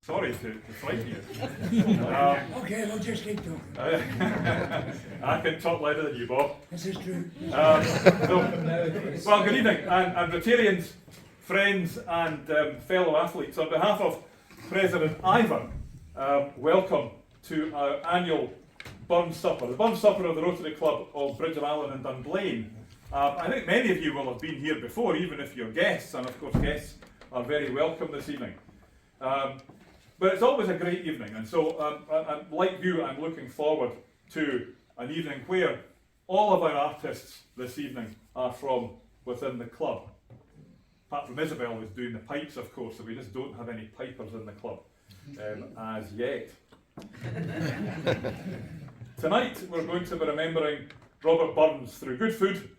Sorry to frighten you. Okay, we'll just keep talking. I can talk louder than you, Bob. This is true. Well, good evening, and Rotarians, friends, and fellow athletes. On behalf of President Ivan, welcome to our annual Burn Supper. The Burn Supper of the Rotary Club of Bridge of Allan and Dunblane. I think many of you will have been here before, even if you're guests, and of course guests are very welcome this evening. But it's always a great evening, and so like you, I'm looking forward to an evening where all of our artists this evening are from within the club. Apart from Isabel, who's doing the pipes, of course, so we just don't have any pipers in the club as yet. Tonight we're going to be remembering Robert Burns through good food,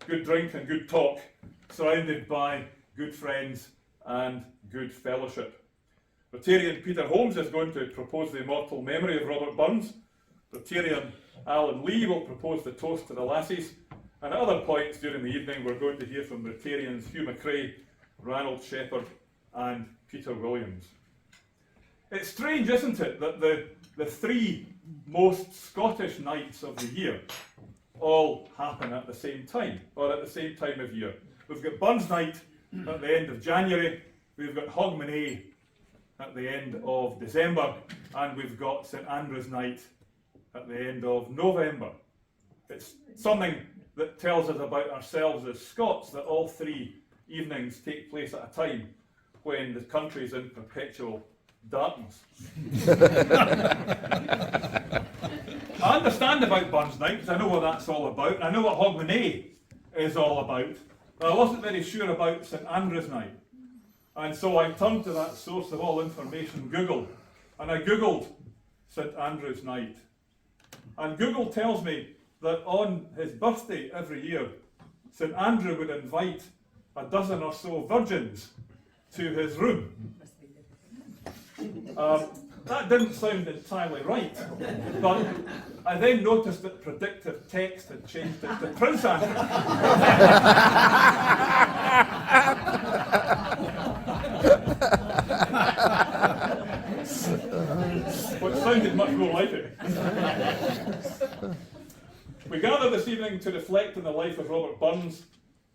good drink and good talk, surrounded by good friends and good fellowship. Rotarian Peter Holmes is going to propose the Immortal Memory of Robert Burns. Rotarian Allan Lee will propose the toast to the Lassies. And at other points during the evening we're going to hear from Rotarians Hugh McCrae, Ranald Shepherd and Peter Williams. It's strange, isn't it, that the three most Scottish nights of the year all happen at the same time, or at the same time of year. We've got Burns Night at the end of January, we've got Hogmanay at the end of December, and we've got St Andrew's Night at the end of November. It's something that tells us about ourselves as Scots that all three evenings take place at a time when the country is in perpetual darkness. I understand about Burns Night because I know what that's all about, and I know what Hogmanay is all about, but I wasn't very sure about St Andrew's Night. And so I turned to that source of all information, Google, and I Googled St Andrew's Night. And Google tells me that on his birthday every year, St Andrew would invite a dozen or so virgins to his room. That didn't sound entirely right, but I then noticed that predictive text had changed it to Prince Andrew. Which sounded much more like it. We gather this evening to reflect on the life of Robert Burns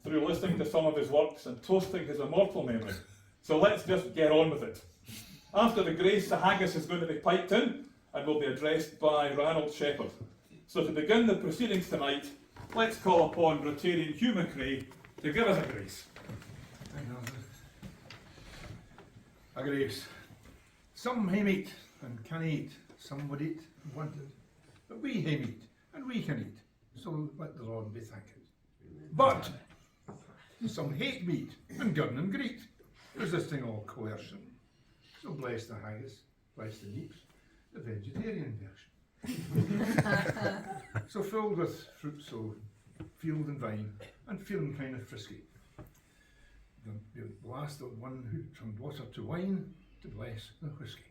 through listening to some of his works and toasting his immortal memory. So let's just get on with it. After the grace, the Haggis is going to be piped in and will be addressed by Ranald Shepherd. So to begin the proceedings tonight, let's call upon Rotarian Hugh McCrae to give us a grace. A grace. Some hae meat and can eat, some would eat and wanted, but we hae meat and we can eat, so let the Lord be thanked. But some hate meat and gun and greet, resisting all coercion. So bless the Haggis, bless the Neeps, the vegetarian version. So filled with fruit, so field and vine, and feeling kind of frisky. The last one who turned water to wine to bless the whisky.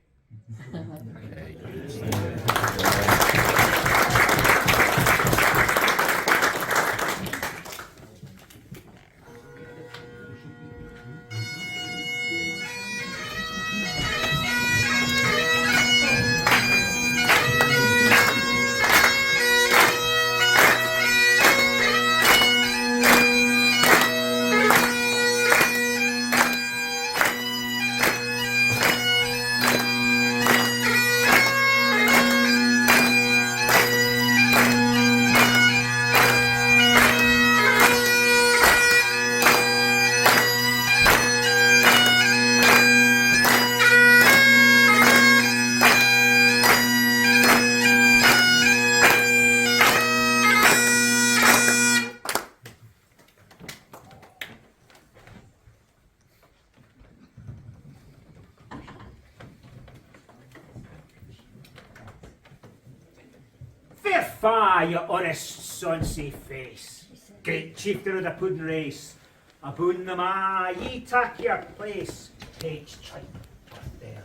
Fair your honest sonsy face, great chieftain of the pudding race, aboon the ma, ye take your place, page tripe with there.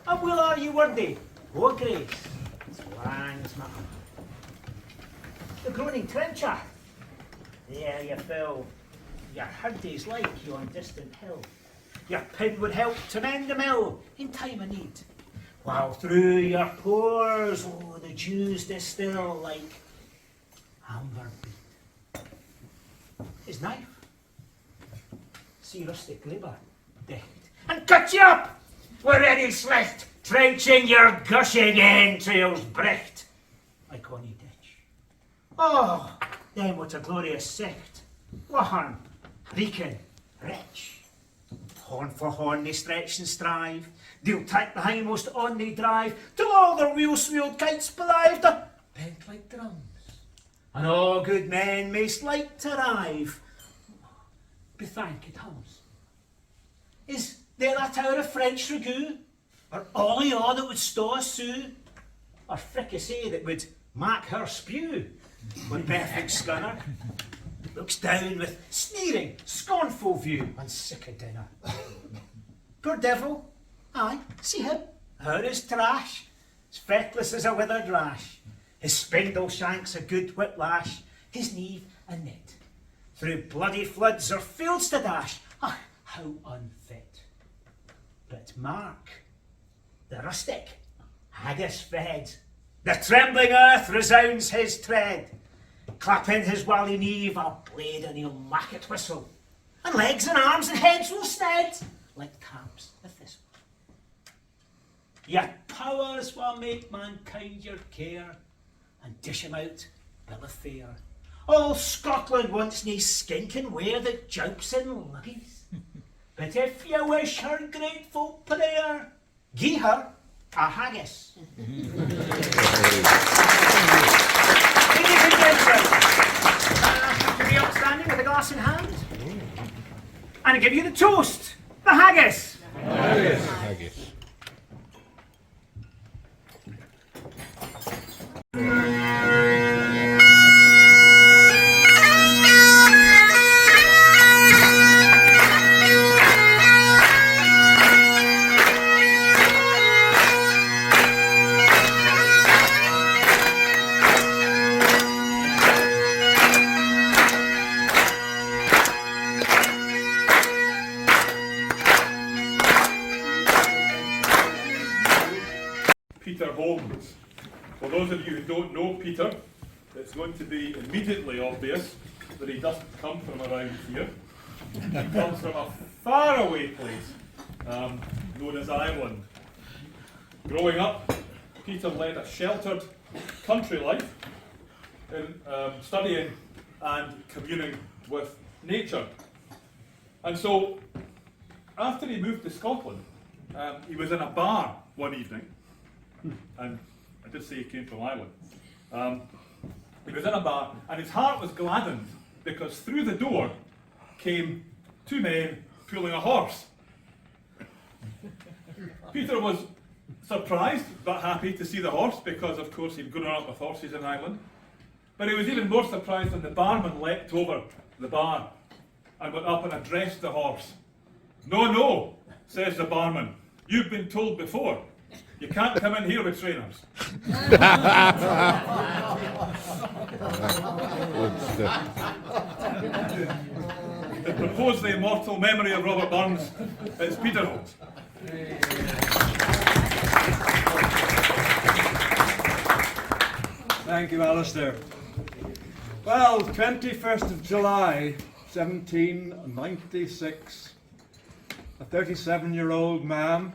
And will are you worthy, o grace, as lang as my arm. The groaning trencher, there you fill, your herday's like yon distant hill. your pin would help to mend the mill in time of need. While through your pores, oh, the dews distill like amber bead. His knife, see rustic labour decked, and cut you up where any slecht, trenching your gushing entrails brecht, like ony ditch. Oh, then what a glorious sight, wahan, reeking, rich. Horn for horn they stretch and strive, they'll take the hindmost on they drive, till all their wheel-swelled kites belived are bent like drums, and all good men mayst like to rive. Bethanked hums. Is there that hour of French ragout, or ollie all that would stow a sou, or fricassee that would mak her spew, when perfect scunner looks down with sneering, scornful view on sick of dinner. Poor devil, aye, see him, her is trash, as feckless as a withered rash, his spindle shanks a good whiplash, his knee a knit, through bloody floods or fields to dash, ah, how unfit. But mark, the rustic, Haggis fed, the trembling earth resounds his tread, clap in his wally knee a blade and he'll mack it whistle, and legs and arms and heads will sned like taps of thistle. Yet powers will make mankind your care, and dish him out bill of fare. All Scotland wants nae skinking ware that jumps in luggies. But if you wish her grateful prayer, gie her a haggis. Ladies and gentlemen, to be upstanding with a glass in hand, and I give you the toast, the haggis. Haggis. Peter Holmes. For those of you who don't know Peter, it's going to be immediately obvious that he doesn't come from around here. He comes from a faraway place known as Allan. Growing up, Peter led a sheltered country life, in studying and communing with nature. And so, after he moved to Scotland, he was in a bar one evening, and I did say he came from Ireland. He was in a bar, and his heart was gladdened because through the door came two men pulling a horse. Peter was surprised but happy to see the horse because, of course, he'd grown up with horses in Ireland. But he was even more surprised when the barman leapt over the bar and went up and addressed the horse. "No, no," says the barman, "you've been told before. You can't come in here with trainers." To propose the immortal memory of Robert Burns, it's Peter Holmes. Thank you, Alistair. Well, 21st of July, 1796, a 37-year-old man,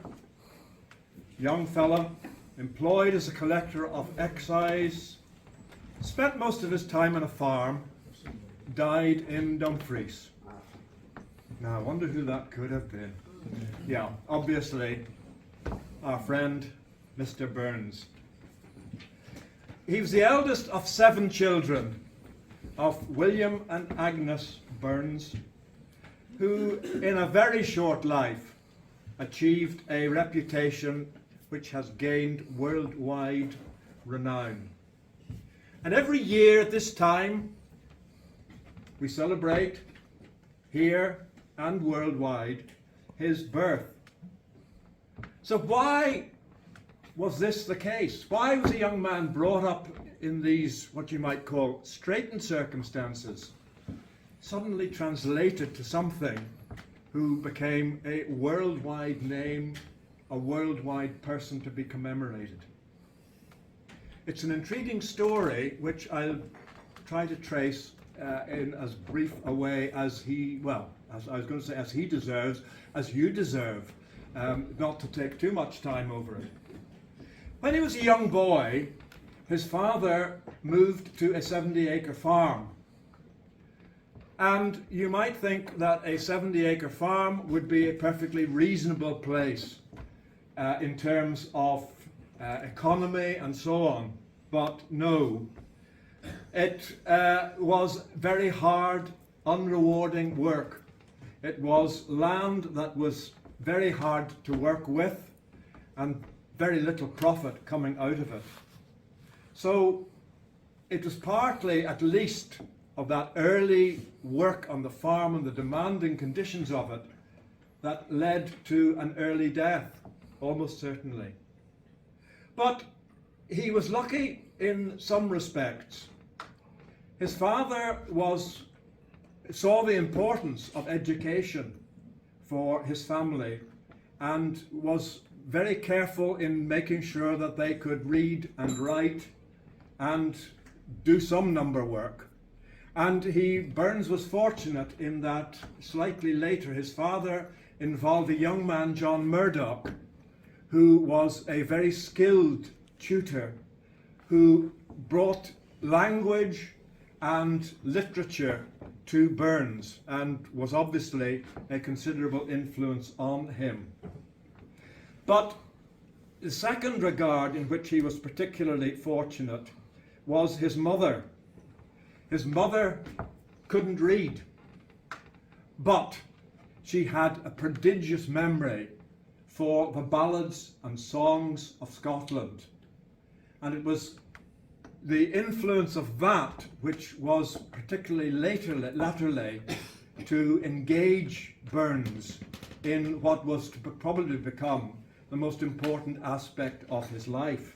young fella, employed as a collector of excise, spent most of his time on a farm, died in Dumfries. Now, I wonder who that could have been. Yeah, obviously, our friend, Mr. Burns. He was the eldest of 7 children of William and Agnes Burns, who, in a very short life, achieved a reputation which has gained worldwide renown. And every year at this time, we celebrate, here and worldwide, his birth. So why was this the case? Why was a young man brought up in these, what you might call, straitened circumstances, suddenly translated to something who became a worldwide name, a worldwide person to be commemorated. It's an intriguing story which I'll try to trace in as brief a way as as I was going to say, as he deserves, as you deserve, not to take too much time over it. When he was a young boy, his father moved to a 70-acre farm. And you might think that a 70-acre farm would be a perfectly reasonable place in terms of economy and so on. But no, it was very hard, unrewarding work. It was land that was very hard to work with and very little profit coming out of it. So it was partly, at least, of that early work on the farm and the demanding conditions of it that led to an early death, almost certainly. But he was lucky in some respects. His father saw the importance of education for his family and was very careful in making sure that they could read and write and do some number work. And Burns was fortunate in that slightly later his father involved a young man, John Murdoch, who was a very skilled tutor who brought language and literature to Burns and was obviously a considerable influence on him. But the second regard in which he was particularly fortunate was his mother. His mother couldn't read, but she had a prodigious memory for the ballads and songs of Scotland. And it was the influence of that which was particularly latterly to engage Burns in what was to probably become the most important aspect of his life.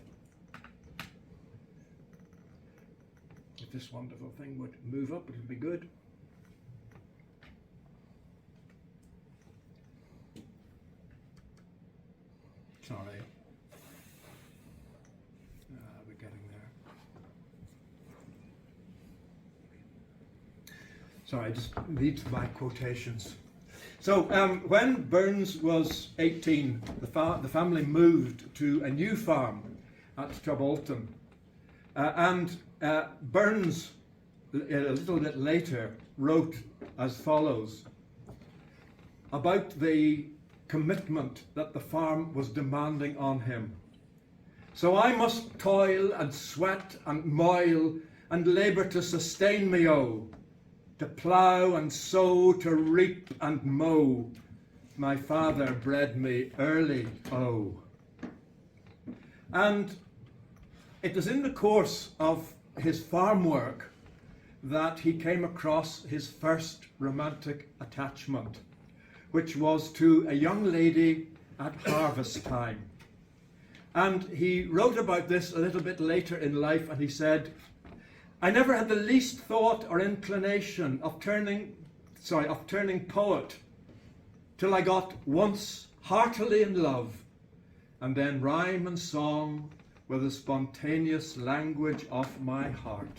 If this wonderful thing would move up, it would be good. Sorry. We're getting there. Sorry, I just need my quotations. So when Burns was 18, the family moved to a new farm at Trebolton. And Burns, a little bit later, wrote as follows about the commitment that the farm was demanding on him. So I must toil and sweat and moil and labour to sustain me, oh, to plough and sow, to reap and mow. My father bred me early, oh. And it was in the course of his farm work that he came across his first romantic attachment, which was to a young lady at harvest time. And he wrote about this a little bit later in life, and he said, I never had the least thought or inclination of turning poet till I got once heartily in love, and then rhyme and song were the spontaneous language of my heart.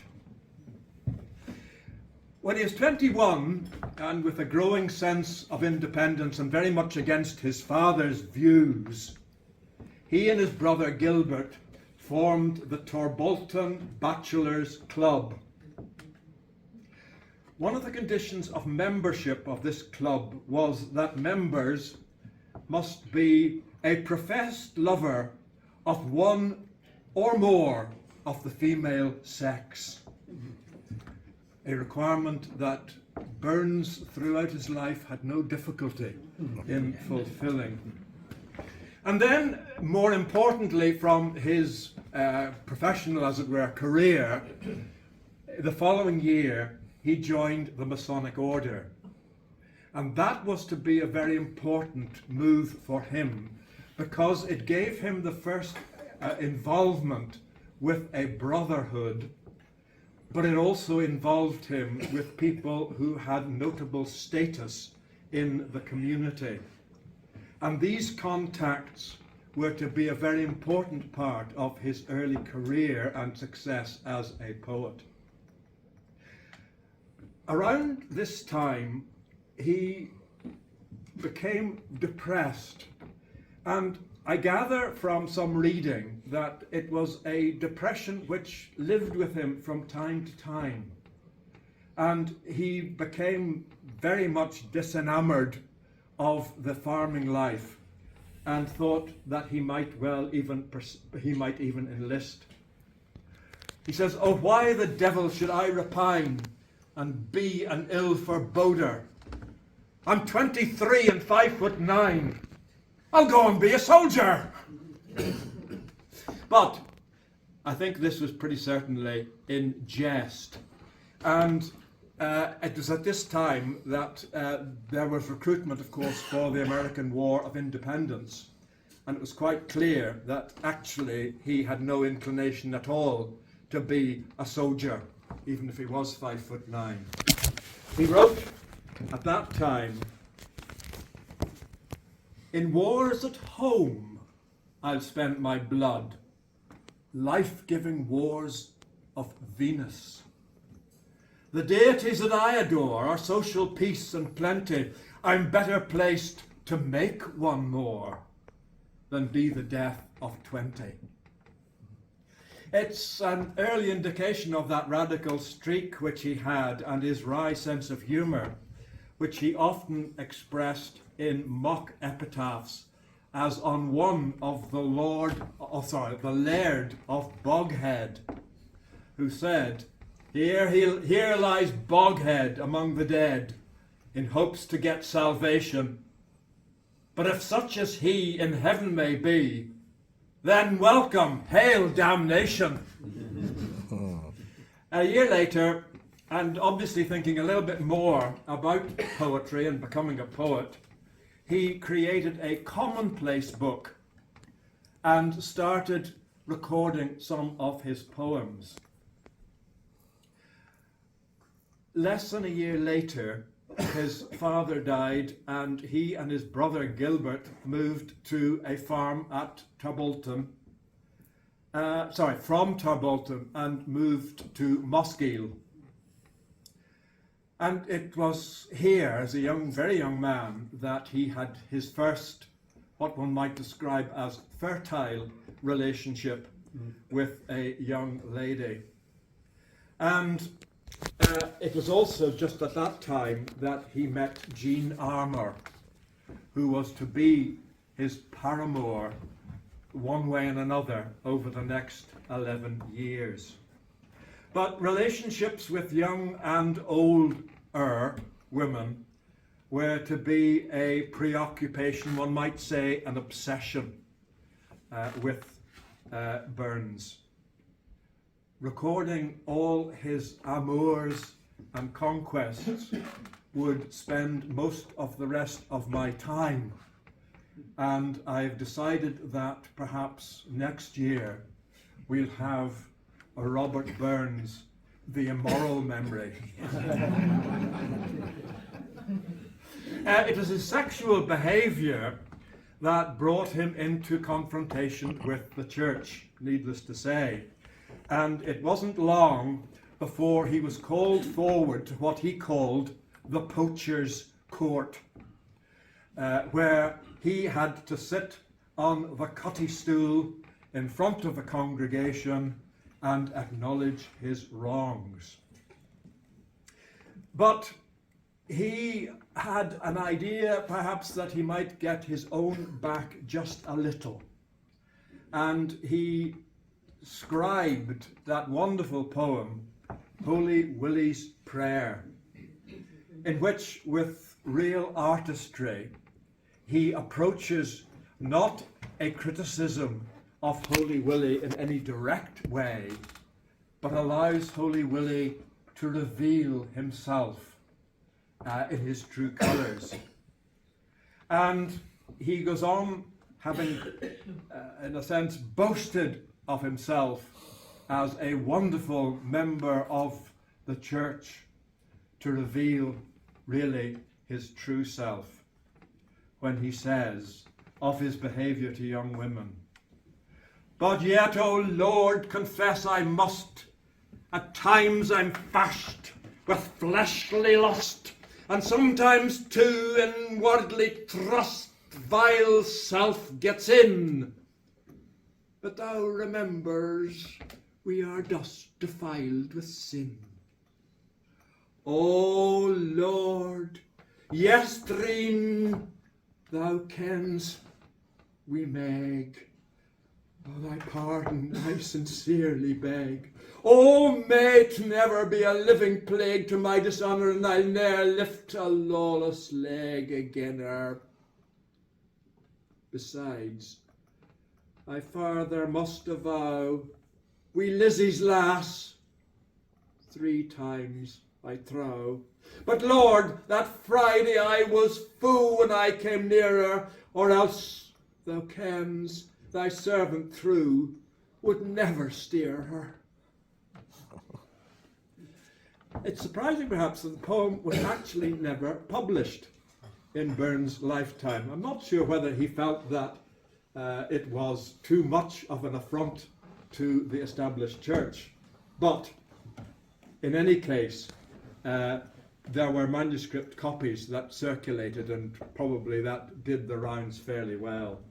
When he was 21, and with a growing sense of independence and very much against his father's views, he and his brother Gilbert formed the Torbolton Bachelors Club. One of the conditions of membership of this club was that members must be a professed lover of one or more of the female sex. A requirement that Burns throughout his life had no difficulty in fulfilling. And then, more importantly, from his professional, as it were, career, the following year he joined the Masonic Order. And that was to be a very important move for him, because it gave him the first involvement with a brotherhood, but it also involved him with people who had notable status in the community. And these contacts were to be a very important part of his early career and success as a poet. Around this time, he became depressed, and I gather from some reading that it was a depression which lived with him from time to time, and he became very much disenamored of the farming life and thought that he might even enlist. He says, "Oh, why the devil should I repine and be an ill foreboder? I'm 23 and 5'9". I'll go and be a soldier." But I think this was pretty certainly in jest. And it was at this time that there was recruitment, of course, for the American War of Independence. And it was quite clear that actually he had no inclination at all to be a soldier, even if he was 5'9". He wrote at that time, "In wars at home I'll spend my blood, life-giving wars of Venus. The deities that I adore are social peace and plenty. I'm better placed to make one more than be the death of 20. It's an early indication of that radical streak which he had and his wry sense of humour, which he often expressed in mock epitaphs, as on one of the Laird of Boghead, who said, Here lies Boghead among the dead, in hopes to get salvation. But if such as he in heaven may be, then welcome, hail damnation." A year later, and obviously thinking a little bit more about poetry and becoming a poet, he created a commonplace book and started recording some of his poems. Less than a year later, his father died, and he and his brother Gilbert moved to a farm at Tarbolton, from Tarbolton, and moved to Mosgiel. And it was here, as a very young man, that he had his first, what one might describe as fertile relationship with a young lady. And it was also just at that time that he met Jean Armour, who was to be his paramour one way and another over the next 11 years. But relationships with young and older women were to be a preoccupation, one might say an obsession, with Burns. Recording all his amours and conquests would spend most of the rest of my time, and I've decided that perhaps next year we'll have a Robert Burns, The Immoral Memory. It was his sexual behaviour that brought him into confrontation with the church, needless to say. And it wasn't long before he was called forward to what he called the poacher's court, where he had to sit on the cutty stool in front of the congregation and acknowledge his wrongs. But he had an idea perhaps that he might get his own back just a little, and he scribed that wonderful poem, Holy Willie's Prayer, in which, with real artistry, he approaches not a criticism of Holy Willie in any direct way, but allows Holy Willie to reveal himself in his true colours. And he goes on having, in a sense, boasted of himself as a wonderful member of the church, to reveal really his true self when he says of his behaviour to young women, "But yet, O Lord, confess I must, at times I'm fashed with fleshly lust, and sometimes too in worldly trust vile self gets in. But thou remembers we are dust defiled with sin. O Lord, yestreen thou kens we meg. O thy pardon I sincerely beg. O may it never be a living plague to my dishonour, and I'll ne'er lift a lawless leg again. Besides, I farther must avow, we Lizzie's lass, 3 times I trow. But Lord, that Friday I was fou when I came nearer, or else thou kens thy servant through would never steer her." It's surprising perhaps that the poem was actually never published in Burns' lifetime. I'm not sure whether he felt that it was too much of an affront to the established church, but in any case, there were manuscript copies that circulated, and probably that did the rounds fairly well.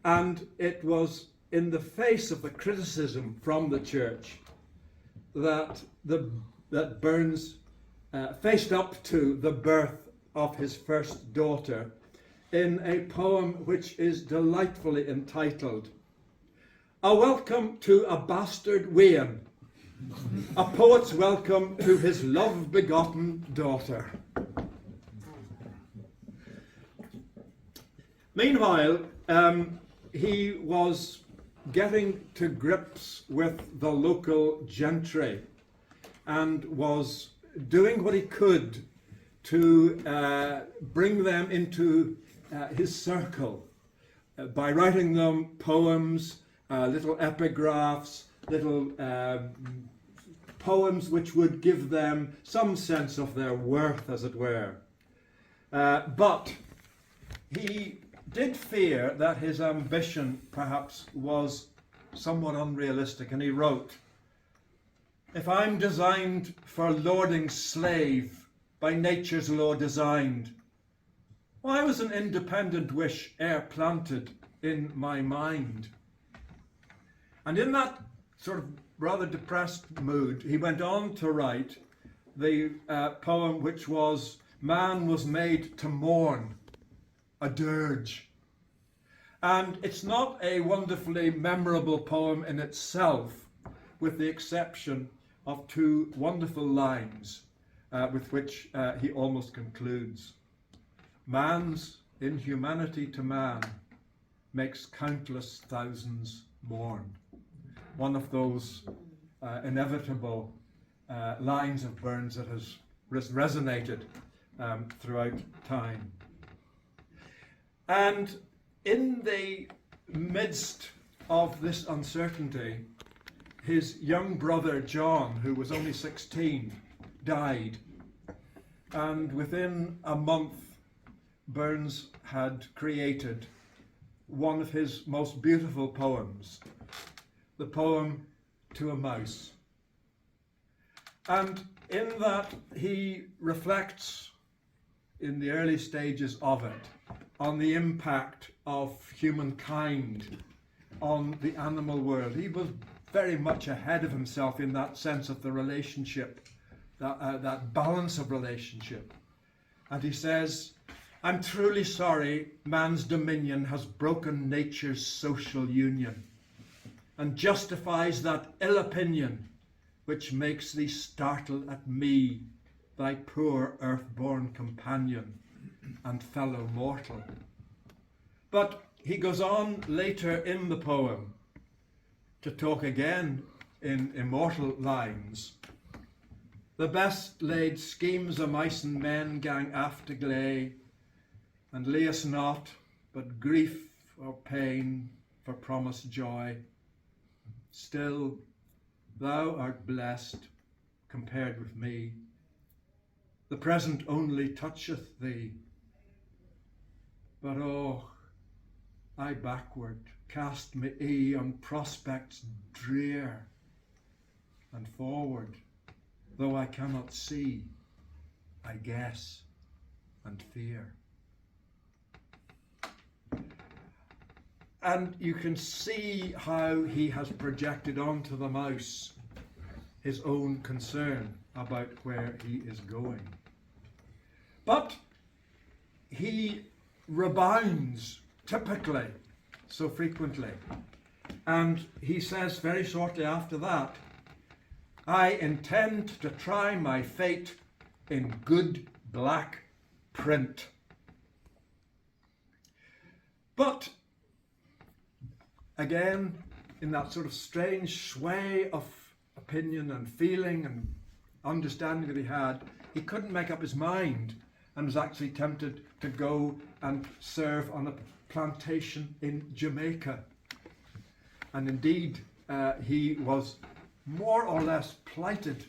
And it was in the face of the criticism from the church that Burns faced up to the birth of his first daughter in a poem which is delightfully entitled "A Welcome to a Bastard Wean, a Poet's Welcome to His Love-Begotten Daughter." Meanwhile, he was getting to grips with the local gentry and was doing what he could to bring them into his circle by writing them poems, little epigraphs, little poems which would give them some sense of their worth, as it were. But he did fear that his ambition perhaps was somewhat unrealistic, and he wrote, "If I'm designed for lording slave, by nature's law designed, why was an independent wish e'er planted in my mind?" And in that sort of rather depressed mood, he went on to write the poem which was "Man was made to mourn, a dirge." And it's not a wonderfully memorable poem in itself, with the exception of 2 wonderful lines with which he almost concludes. "Man's inhumanity to man makes countless thousands mourn." One of those inevitable lines of Burns that has resonated throughout time. And in the midst of this uncertainty, his young brother John, who was only 16, died. And within a month, Burns had created one of his most beautiful poems, the poem "To a Mouse." And in that he reflects, in the early stages of it, on the impact of humankind on the animal world. He was very much ahead of himself in that sense of the relationship, that balance of relationship. And he says, "I'm truly sorry man's dominion has broken nature's social union, and justifies that ill opinion which makes thee startle at me, thy poor earth-born companion and fellow mortal." But he goes on later in the poem to talk again in immortal lines. "The best laid schemes o' mice and men gang after gley, and lay us not but grief or pain for promised joy. Still thou art blessed compared with me. the present only toucheth thee. But oh, I backward cast me on prospects drear, and forward, though I cannot see, I guess and fear. And you can see how he has projected onto the mouse his own concern about where he is going. But he rebounds typically, so frequently. And he says very shortly after that, I intend to try my fate in good black print. But again, in that sort of strange sway of opinion and feeling and understanding that he had, he couldn't make up his mind and was actually tempted to go and serve on a plantation in Jamaica. And indeed, he was more or less plighted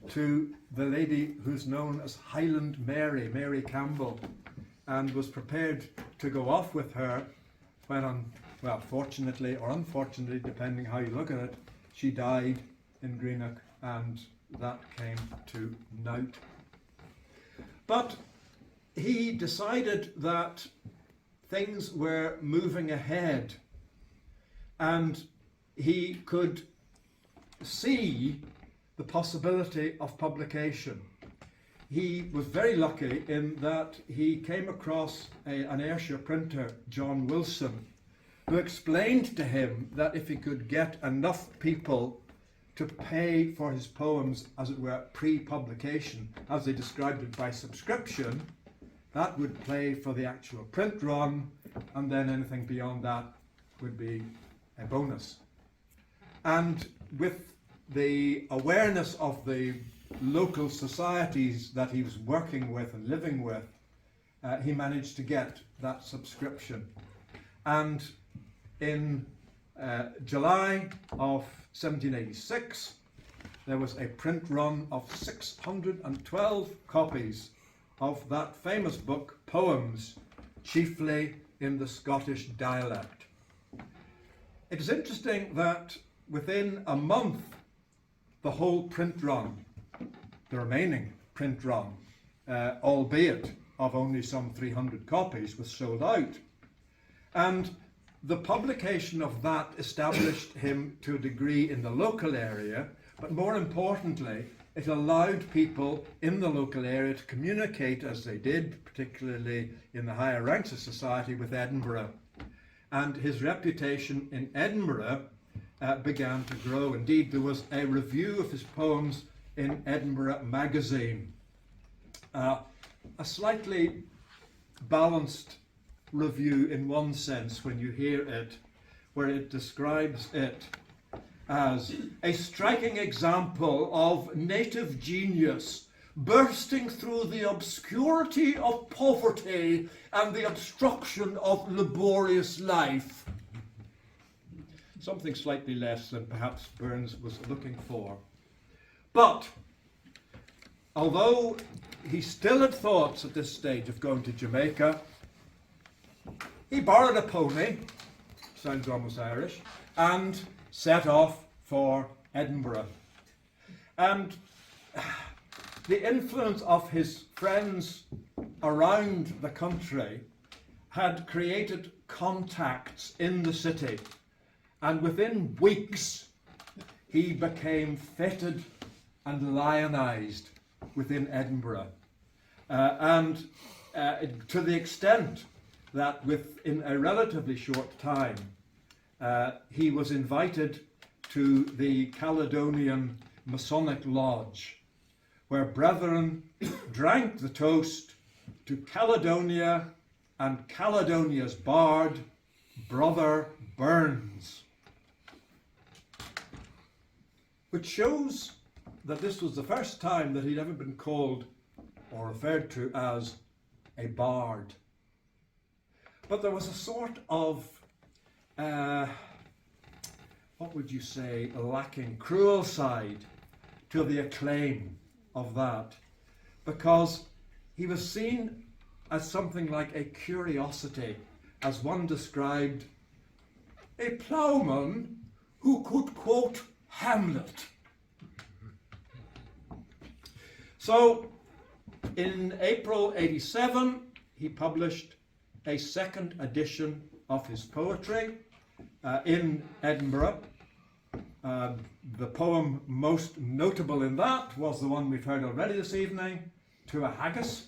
to the lady who's known as Highland Mary, Mary Campbell, and was prepared to go off with her when, well, fortunately or unfortunately, depending how you look at it, she died in Greenock, and that came to naught. But he decided that things were moving ahead, and he could see the possibility of publication. He was very lucky in that he came across an Ayrshire printer, John Wilson, who explained to him that if he could get enough people to pay for his poems, as it were, pre-publication, as they described it, by subscription, that would pay for the actual print run, and then anything beyond that would be a bonus. And with the awareness of the local societies that he was working with and living with, he managed to get that subscription. And in July of 1786, there was a print run of 612 copies of that famous book, Poems, chiefly in the Scottish dialect. It is interesting that within a month, the whole print run, the remaining print run, albeit of only some 300 copies, was sold out. And the publication of that established him to a degree in the local area, but more importantly, it allowed people in the local area to communicate as they did, particularly in the higher ranks of society, with Edinburgh. And his reputation in Edinburgh began to grow. Indeed, there was a review of his poems in Edinburgh Magazine. A slightly balanced review in one sense when you hear it, where it describes it as a striking example of native genius bursting through the obscurity of poverty and the obstruction of laborious life. Something slightly less than perhaps Burns was looking for. But although he still had thoughts at this stage of going to Jamaica, he borrowed a pony, sounds almost Irish, and set off for Edinburgh. And the influence of his friends around the country had created contacts in the city, and within weeks he became feted and lionized within Edinburgh, and to the extent that within a relatively short time he was invited to the Caledonian Masonic Lodge, where brethren drank the toast to Caledonia and Caledonia's bard, Brother Burns, which shows that this was the first time that he'd ever been called or referred to as a bard. But there was a sort of, what would you say, lacking, cruel side to the acclaim of that. because he was seen as something like a curiosity, as one described a ploughman who could quote Hamlet. So in April 87, he published a second edition of his poetry in Edinburgh. The poem most notable in that was the one we've heard already this evening, To a Haggis.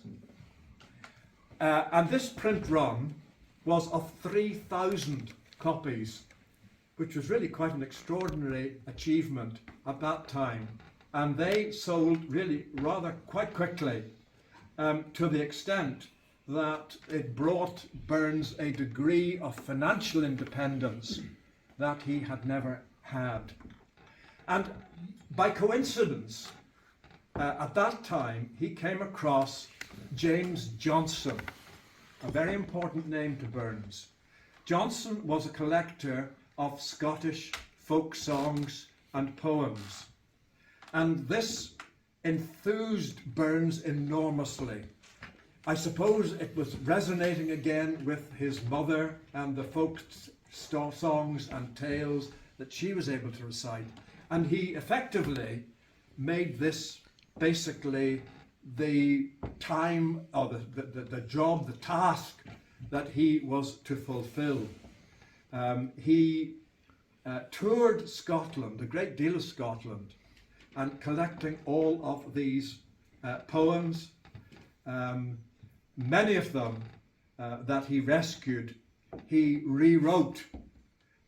And this print run was of 3,000 copies, which was really quite an extraordinary achievement at that time. And they sold really rather quite quickly, to the extent that it brought Burns a degree of financial independence that he had never had. And by coincidence, at that time, he came across James Johnson, a very important name to Burns. Johnson was a collector of Scottish folk songs and poems, and this enthused Burns enormously. I suppose it was resonating again with his mother and the folk songs and tales that she was able to recite, and he effectively made this basically the time, or the job, the task that he was to fulfill. He toured Scotland, a great deal of Scotland, and collecting all of these poems, many of them that he rescued, he rewrote,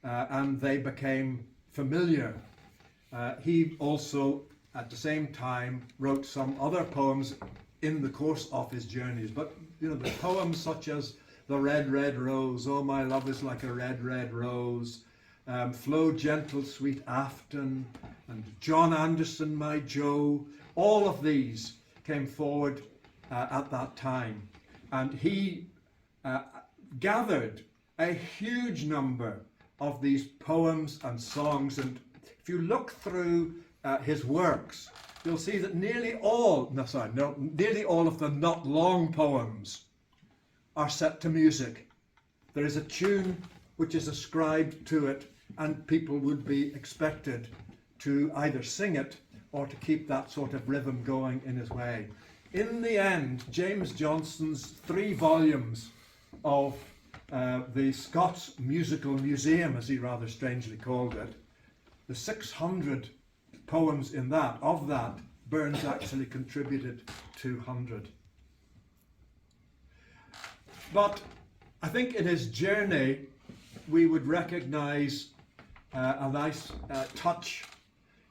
and they became familiar. He also, at the same time, wrote some other poems in the course of his journeys. But you know, the poems such as "The Red, Red Rose," "Oh, my love is like a red, red rose," "Flow Gentle, Sweet Afton," and "John Anderson, My Joe," all of these came forward at that time. And he gathered a huge number of these poems and songs. And if you look through his works, you'll see that nearly all of the not long poems are set to music. There is a tune which is ascribed to it, and people would be expected to either sing it or to keep that sort of rhythm going in his way. In the end, James Johnson's 3 volumes of the Scots Musical Museum, as he rather strangely called it, the 600 poems in that, of that, Burns actually contributed 200. But I think in his journey we would recognise a nice touch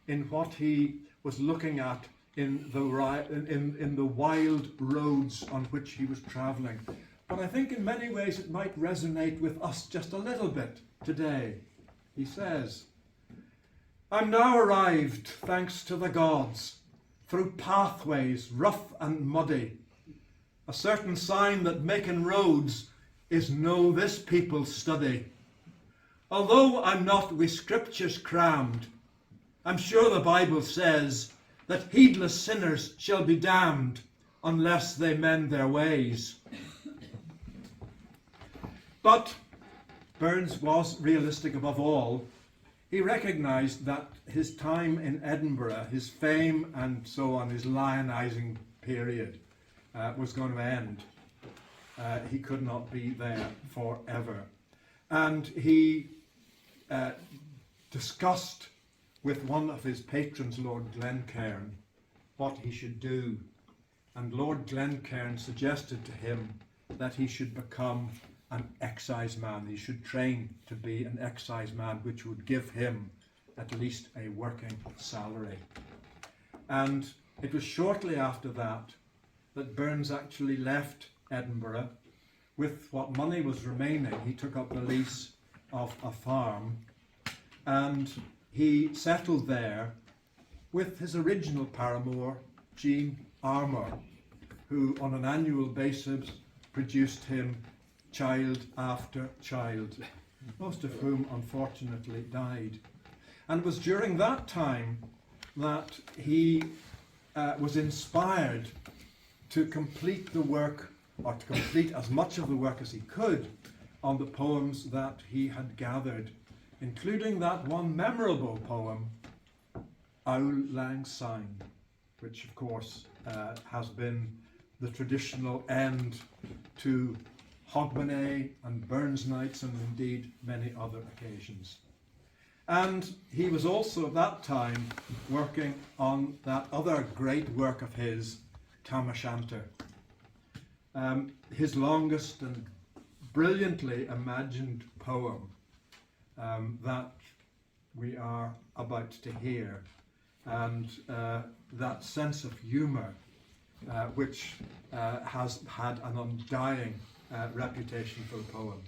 in what he was looking at in the wild roads on which he was travelling. But I think in many ways it might resonate with us just a little bit today. He says, "I'm now arrived, thanks to the gods, through pathways rough and muddy. A certain sign that making roads is no this people's study. Although I'm not wi' scriptures crammed, I'm sure the Bible says that heedless sinners shall be damned unless they mend their ways." But Burns was realistic above all. He recognised that his time in Edinburgh, his fame and so on, his lionising period was going to end. He could not be there forever. And he discussed with one of his patrons, Lord Glencairn, what he should do. And Lord Glencairn suggested to him that he should become an exciseman. He should train to be an exciseman, which would give him at least a working salary. And it was shortly after that that Burns actually left Edinburgh. With what money was remaining, he took up the lease of a farm, and he settled there with his original paramour, Jean Armour, who on an annual basis produced him child after child, most of whom unfortunately died. And it was during that time that he was inspired to complete the work, or to complete as much of the work as he could on the poems that he had gathered, including that one memorable poem, Auld Lang Syne, which of course has been the traditional end to Hogmanay and Burns nights, and indeed many other occasions. And he was also at that time working on that other great work of his, Tam O'Shanter. His longest and brilliantly imagined poem that we are about to hear, and that sense of humour which has had an undying reputation for the poem.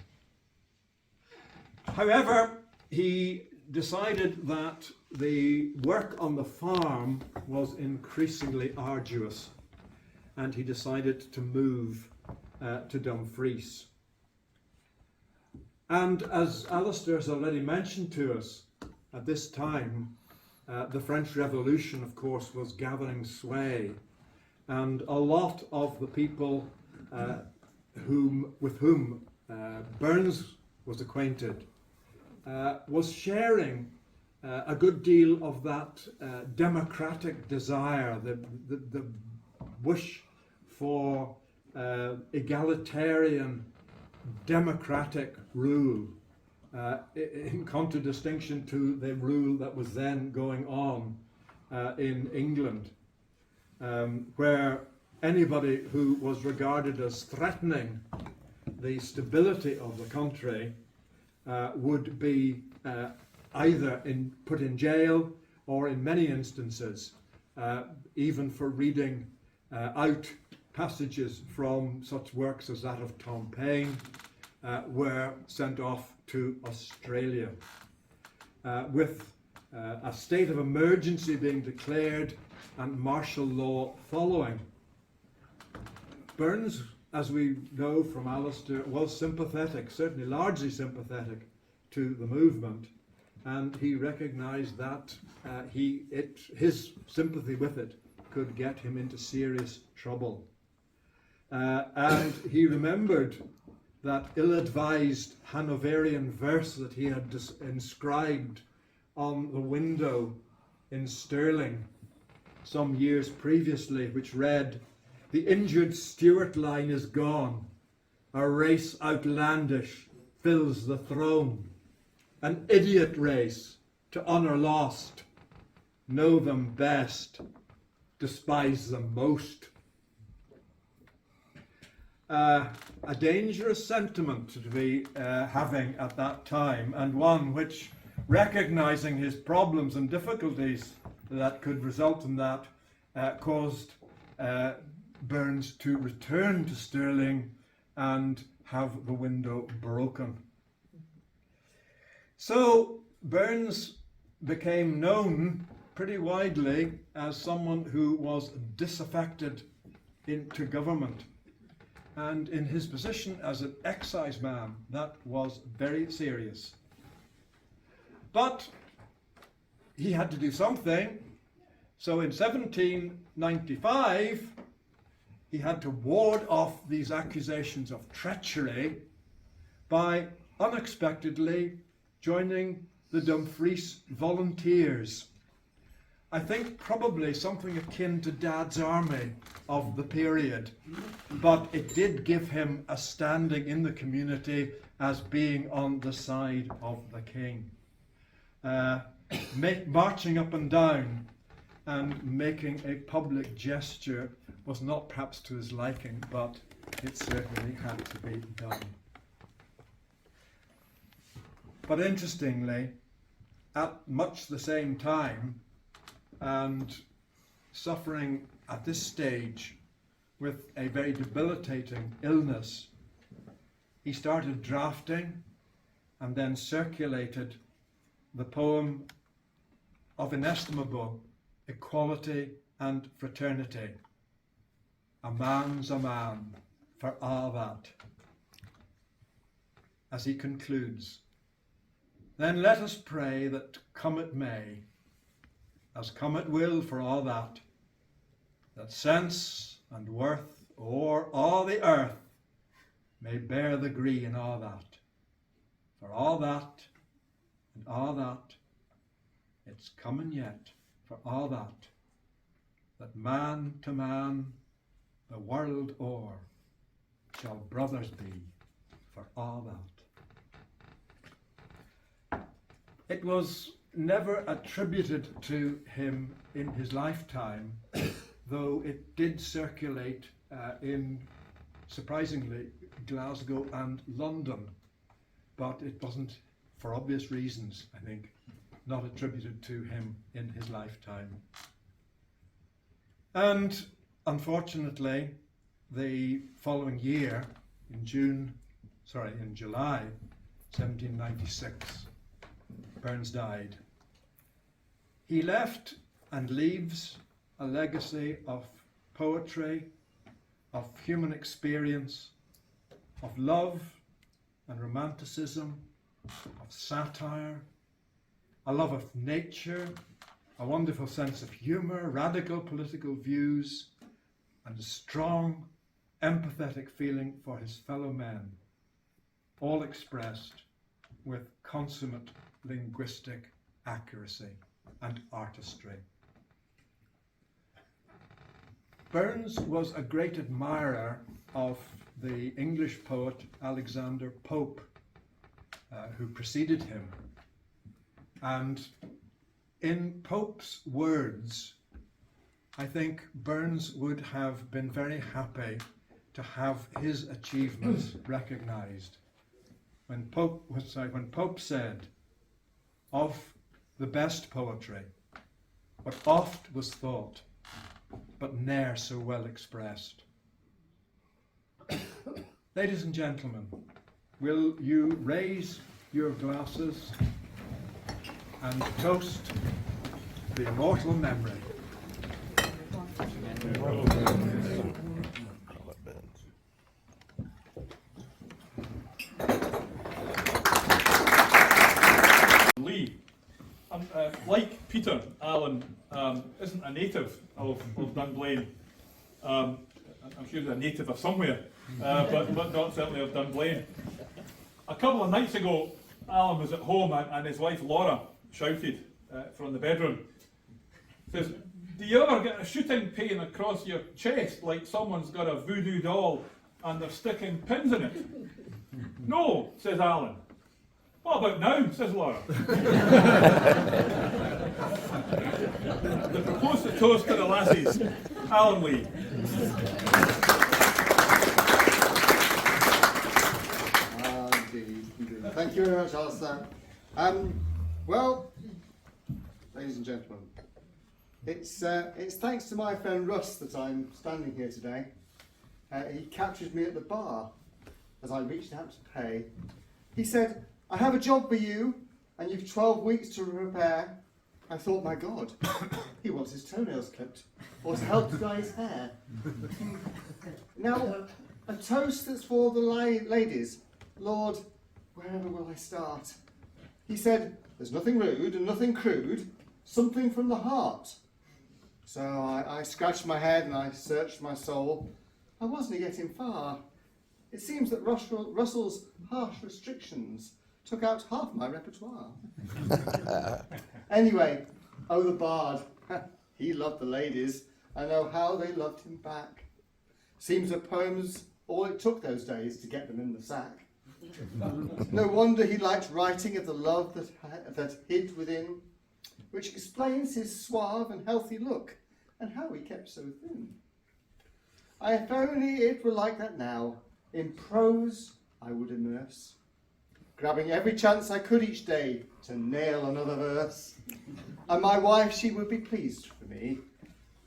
However, he decided that the work on the farm was increasingly arduous, and he decided to move to Dumfries. And as Alistair has already mentioned to us, at this time the French Revolution, of course, was gathering sway, and a lot of the people with whom Burns was acquainted was sharing a good deal of that democratic desire, the wish for egalitarian democratic rule, in contradistinction to the rule that was then going on in England, where anybody who was regarded as threatening the stability of the country would be either put in jail, or in many instances, even for reading out passages from such works as that of Tom Paine, were sent off to Australia, with a state of emergency being declared and martial law following. Burns, as we know from Alistair, was sympathetic, certainly largely sympathetic to the movement, and he recognised that his sympathy with it could get him into serious trouble. And he remembered that ill-advised Hanoverian verse that he had inscribed on the window in Stirling some years previously, which read, "The injured Stuart line is gone, a race outlandish fills the throne, an idiot race to honour lost, know them best, despise them most." A dangerous sentiment to be having at that time, and one which, recognising his problems and difficulties that could result in that, caused Burns to return to Stirling and have the window broken. So Burns became known pretty widely as someone who was disaffected to government. And in his position as an exciseman, that was very serious. But he had to do something. So in 1795, he had to ward off these accusations of treachery by unexpectedly joining the Dumfries Volunteers. I think probably something akin to Dad's Army of the period, but it did give him a standing in the community as being on the side of the king. Marching up and down and making a public gesture was not perhaps to his liking, but it certainly had to be done. But interestingly, at much the same time, and suffering at this stage with a very debilitating illness, he started drafting and then circulated the poem of inestimable equality and fraternity, "A man's a man for a' that," as he concludes, "Then let us pray that come it may, as come it will for all that, that sense and worth o'er all the earth may bear the gree and all that. For all that, and all that, it's coming yet, for all that man to man, the world o'er, shall brothers be, for all that. It was never attributed to him in his lifetime, though it did circulate in, surprisingly, Glasgow and London, but it wasn't, for obvious reasons, I think, not attributed to him in his lifetime. And unfortunately, the following year, in July 1796, Burns died. He left and leaves a legacy of poetry, of human experience, of love and romanticism, of satire, a love of nature, a wonderful sense of humour, radical political views, and a strong, empathetic feeling for his fellow men, all expressed with consummate linguistic accuracy and artistry. Burns was a great admirer of the English poet Alexander Pope, who preceded him. And in Pope's words, I think Burns would have been very happy to have his achievements recognised. When Pope said, of the best poetry, what oft was thought, but ne'er so well expressed. Ladies and gentlemen, will you raise your glasses and toast the immortal memory? Lee, like Peter, Allan isn't a native of Dunblane. I'm sure he's a native of somewhere, but not certainly of Dunblane. A couple of nights ago, Allan was at home and his wife Laura shouted from the bedroom, says, "Do you ever get a shooting pain across your chest like someone's got a voodoo doll and they're sticking pins in it?" "No," says Allan. "What about now?" says Laura. They propose to toast to the Lassies. Allan Lee. Indeed. Thank you very much, Alistair. Well, ladies and gentlemen, it's thanks to my friend Russ that I'm standing here today. He captured me at the bar as I reached out to pay. He said, "I have a job for you, and you've 12 weeks to prepare." I thought, my God, he wants his toenails clipped, or to help to dye his hair. Now, a toast that's for the ladies. Lord, wherever will I start? He said, "There's nothing rude and nothing crude, something from the heart." So I scratched my head and I searched my soul. I wasn't getting far. It seems that Russell's harsh restrictions took out half my repertoire. Anyway, oh the bard, he loved the ladies. I know how they loved him back. Seems that poems all it took those days to get them in the sack. No wonder he liked writing of the love that hid within, which explains his suave and healthy look and how he kept so thin. If only it were like that now, in prose I would immerse, grabbing every chance I could each day to nail another verse. And my wife, she would be pleased for me,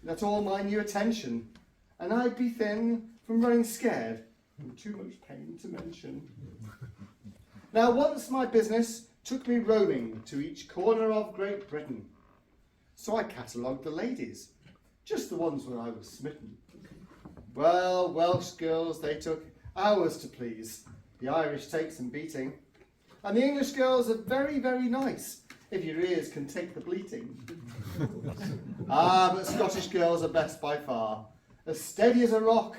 that all my new attention, and I'd be thin from running scared and too much pain to mention. Now once my business took me roaming to each corner of Great Britain, so I catalogued the ladies, just the ones where I was smitten. Well, Welsh girls, they took hours to please, the Irish take some beating, and the English girls are very, very nice, if your ears can take the bleating. But Scottish girls are best by far, as steady as a rock,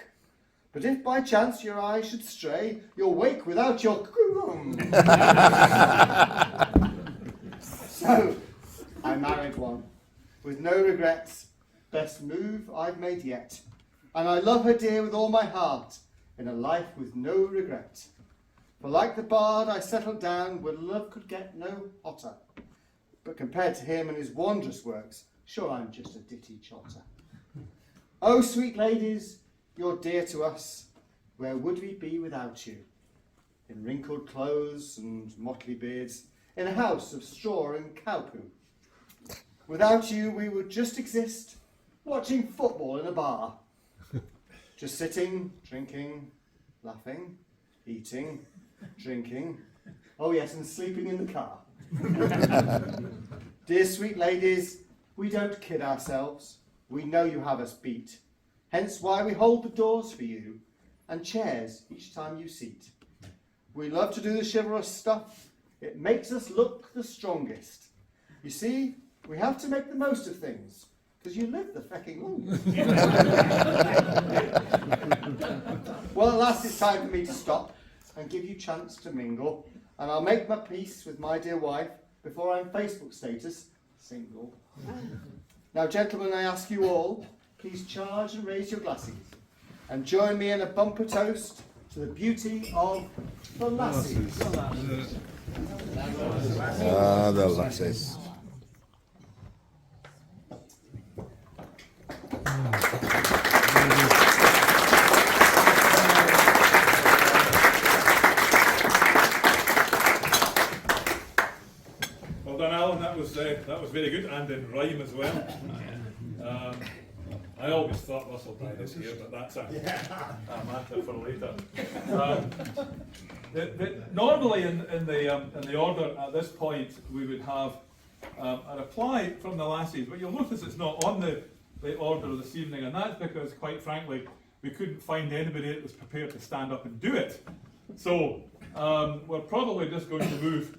But if by chance your eye should stray, you'll wake without your groom. So, I married one, with no regrets, best move I've made yet. And I love her dear with all my heart, in a life with no regret. For like the bard I settled down where love could get no hotter. But compared to him and his wondrous works, sure I'm just a ditty chotter. Oh, sweet ladies, you're dear to us. Where would we be without you? In wrinkled clothes and motley beards, in a house of straw and cow poo. Without you, we would just exist, watching football in a bar. Just sitting, drinking, laughing, eating, drinking. Oh yes, and sleeping in the car. Dear sweet ladies, we don't kid ourselves. We know you have us beat. Hence why we hold the doors for you and chairs each time you seat. We love to do the chivalrous stuff. It makes us look the strongest. You see, we have to make the most of things because you live the fecking longest. Well, at last it's time for me to stop and give you chance to mingle. And I'll make my peace with my dear wife before I'm Facebook status single. Now, gentlemen, I ask you all, please charge and raise your glasses and join me in a bumper toast to the beauty of the Lassies. The Lassies. Well done, Alan. That was very good, and in rhyme as well. I always thought Russell died this year, but that's a matter for later. Normally in the order at this point we would have a reply from the Lassies, but you'll notice it's not on the order this evening, and that's because, quite frankly, we couldn't find anybody that was prepared to stand up and do it. So we're probably just going to move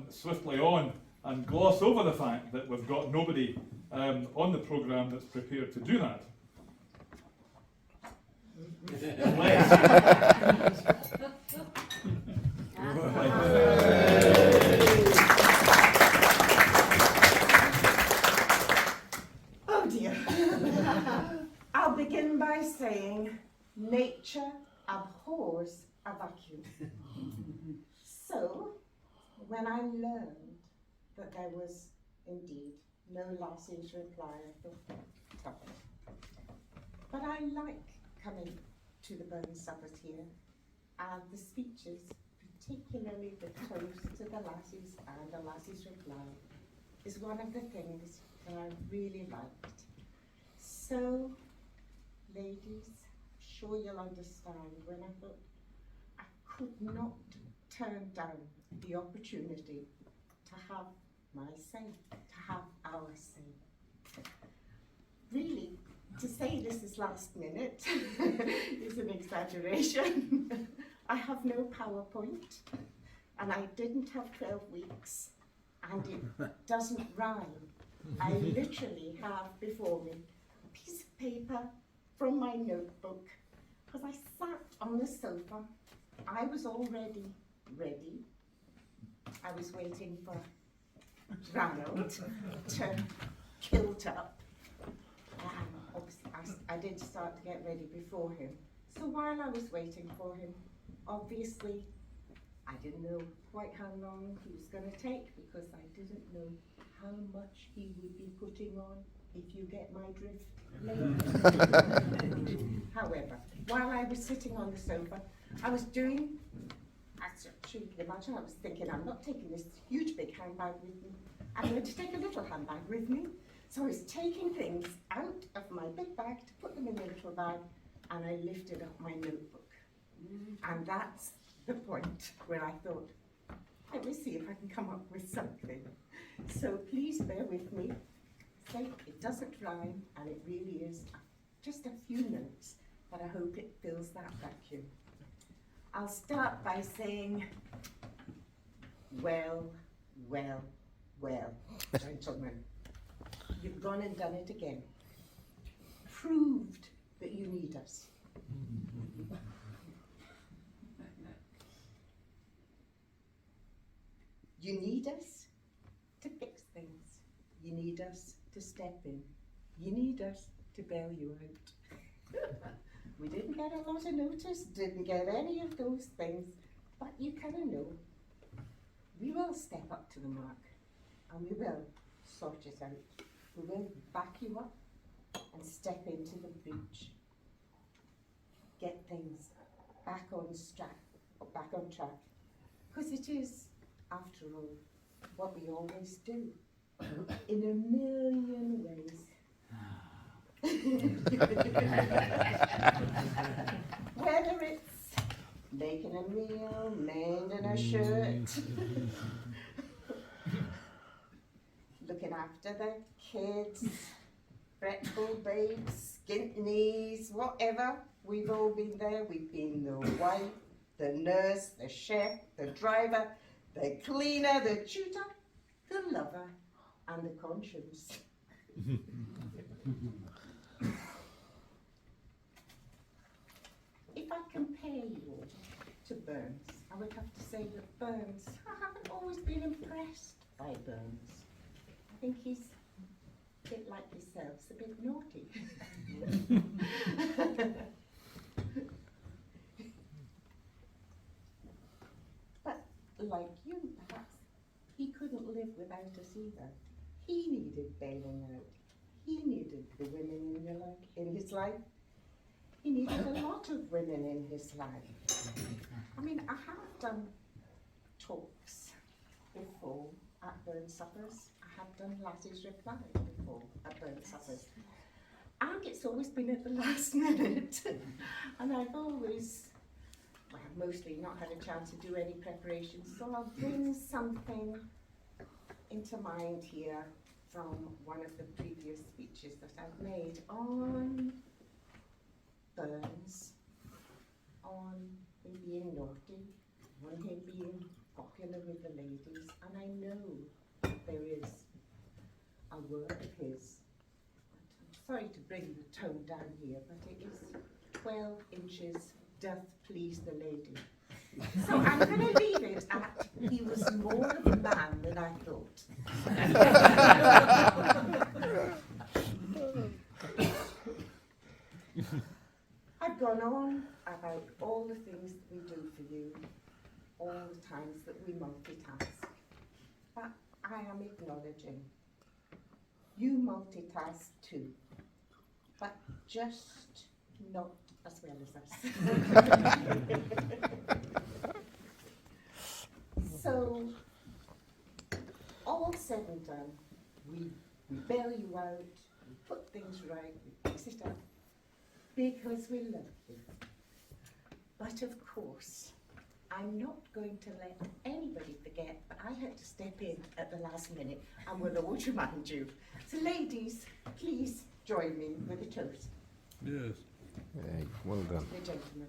swiftly on and gloss over the fact that we've got nobody on the programme that's prepared to do that. Oh dear. I'll begin by saying nature abhors a vacuum. So, when I learned that there was indeed no Lassie's reply, I thought, tough. But I like coming to the bone suppers here, and the speeches, particularly the toast to the Lassies and the Lassie's reply, is one of the things that I really liked. So, ladies, I'm sure you'll understand when I thought I could not turn down the opportunity to have my say, to have our say. Really, to say this is last minute is an exaggeration. I have no PowerPoint, and I didn't have 12 weeks, and it doesn't rhyme. I literally have before me a piece of paper from my notebook, because I sat on the sofa. I was already ready. I was waiting for Ranald to kilt up. Obviously, I did start to get ready before him. So while I was waiting for him, obviously, I didn't know quite how long he was going to take, because I didn't know how much he would be putting on, if you get my drift later. However, while I was sitting on the sofa, I was doing, as you can imagine, I was thinking, I'm not taking this huge big handbag with me. I'm going to take a little handbag with me. So I was taking things out of my big bag to put them in the little bag, and I lifted up my notebook. And that's the point where I thought, let me see if I can come up with something. So please bear with me. It doesn't rhyme, and it really is just a few notes, but I hope it fills that vacuum. I'll start by saying, well, well, well, gentlemen, you've gone and done it again. Proved that you need us. You need us to fix things. You need us to step in. You need us to bail you out. We didn't get a lot of notice, didn't get any of those things, but you kind of know. We will step up to the mark, and we will sort it out. We will back you up and step into the breach. Get things back on track, because it is, after all, what we always do, in a million ways. Whether it's making a meal, mending a shirt, looking after the kids, fretful babes, skint knees, whatever, we've all been there. We've been the wife, the nurse, the chef, the driver, the cleaner, the tutor, the lover, and the conscience. If I compare you all to Burns, I would have to say that Burns, I haven't always been impressed by Burns. I think he's a bit like yourselves, a bit naughty. But like you, perhaps, he couldn't live without us either. He needed bailing out. He needed the women in his life. He needed a lot of women in his life. I mean, I have done talks before at Burn Suppers. I have done Lassies Reply before at Burn Suppers. And it's always been at the last minute. And I've always, well, mostly not had a chance to do any preparation, so I'll bring something into mind here from one of the previous speeches that I've made on Burns, on him being naughty, on him being popular with the ladies, and I know that there is a work of his. I'm sorry to bring the tone down here, but it is 12 inches doth please the lady. So I'm going to leave it at he was more of a man than I thought. I've gone on about all the things that we do for you, all the times that we multitask. But I am acknowledging you multitask too, but just not as well as us. So, all said and done, we bail you out, we put things right, we fix it up, because we love you. But of course, I'm not going to let anybody forget that I had to step in at the last minute and will always remind you. So ladies, please join me with a toast. Yes. Hey, well done. The gentleman.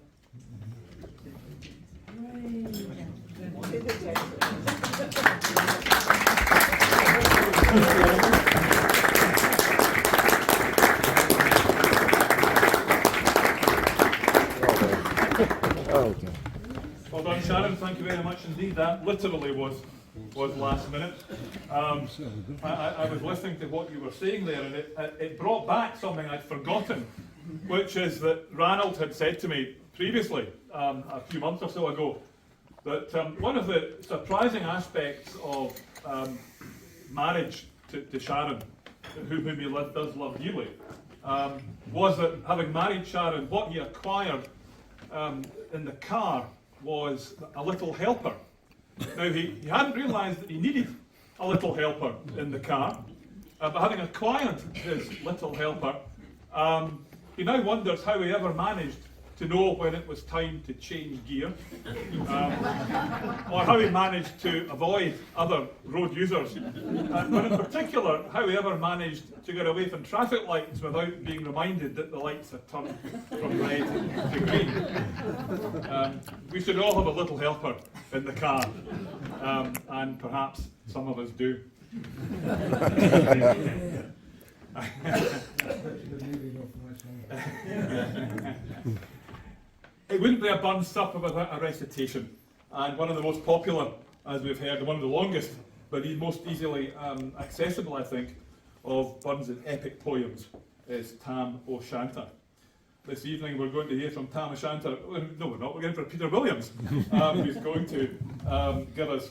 To the Okay. Well done, Sharon. Thank you very much indeed. That literally was last minute. I was listening to what you were saying there, and it brought back something I'd forgotten, which is that Ranald had said to me previously, a few months or so ago, that one of the surprising aspects of marriage to Sharon, whom he does love dearly, was that having married Sharon, what he acquired in the car was a little helper. Now, he hadn't realised that he needed a little helper in the car, but having acquired his little helper, he now wonders how he ever managed to know when it was time to change gear, or how he managed to avoid other road users, but in particular, how he ever managed to get away from traffic lights without being reminded that the lights had turned from red to green. We should all have a little helper in the car, and perhaps some of us do. It wouldn't be a burn supper without a recitation, and one of the most popular, as we've heard, and one of the longest, but the most easily accessible, I think, of Burns' epic poems is Tam o' Shanter. This evening we're going to hear from Tam o' Shanter. No, we're not. We're going for Peter Williams, who's going to give us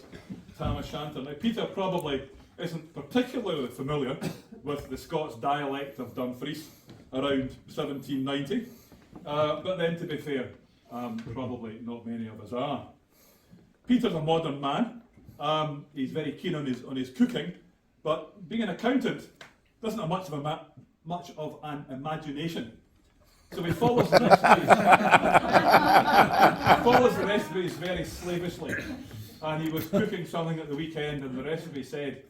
Tam o' Shanter. Now, Peter probably isn't particularly familiar with the Scots dialect of Dumfries around 1790, but then, to be fair, probably not many of us are. Peter's a modern man. He's very keen on his cooking, but being an accountant doesn't have much of an imagination. So he follows the recipes very slavishly. And he was cooking something at the weekend, and the recipe said,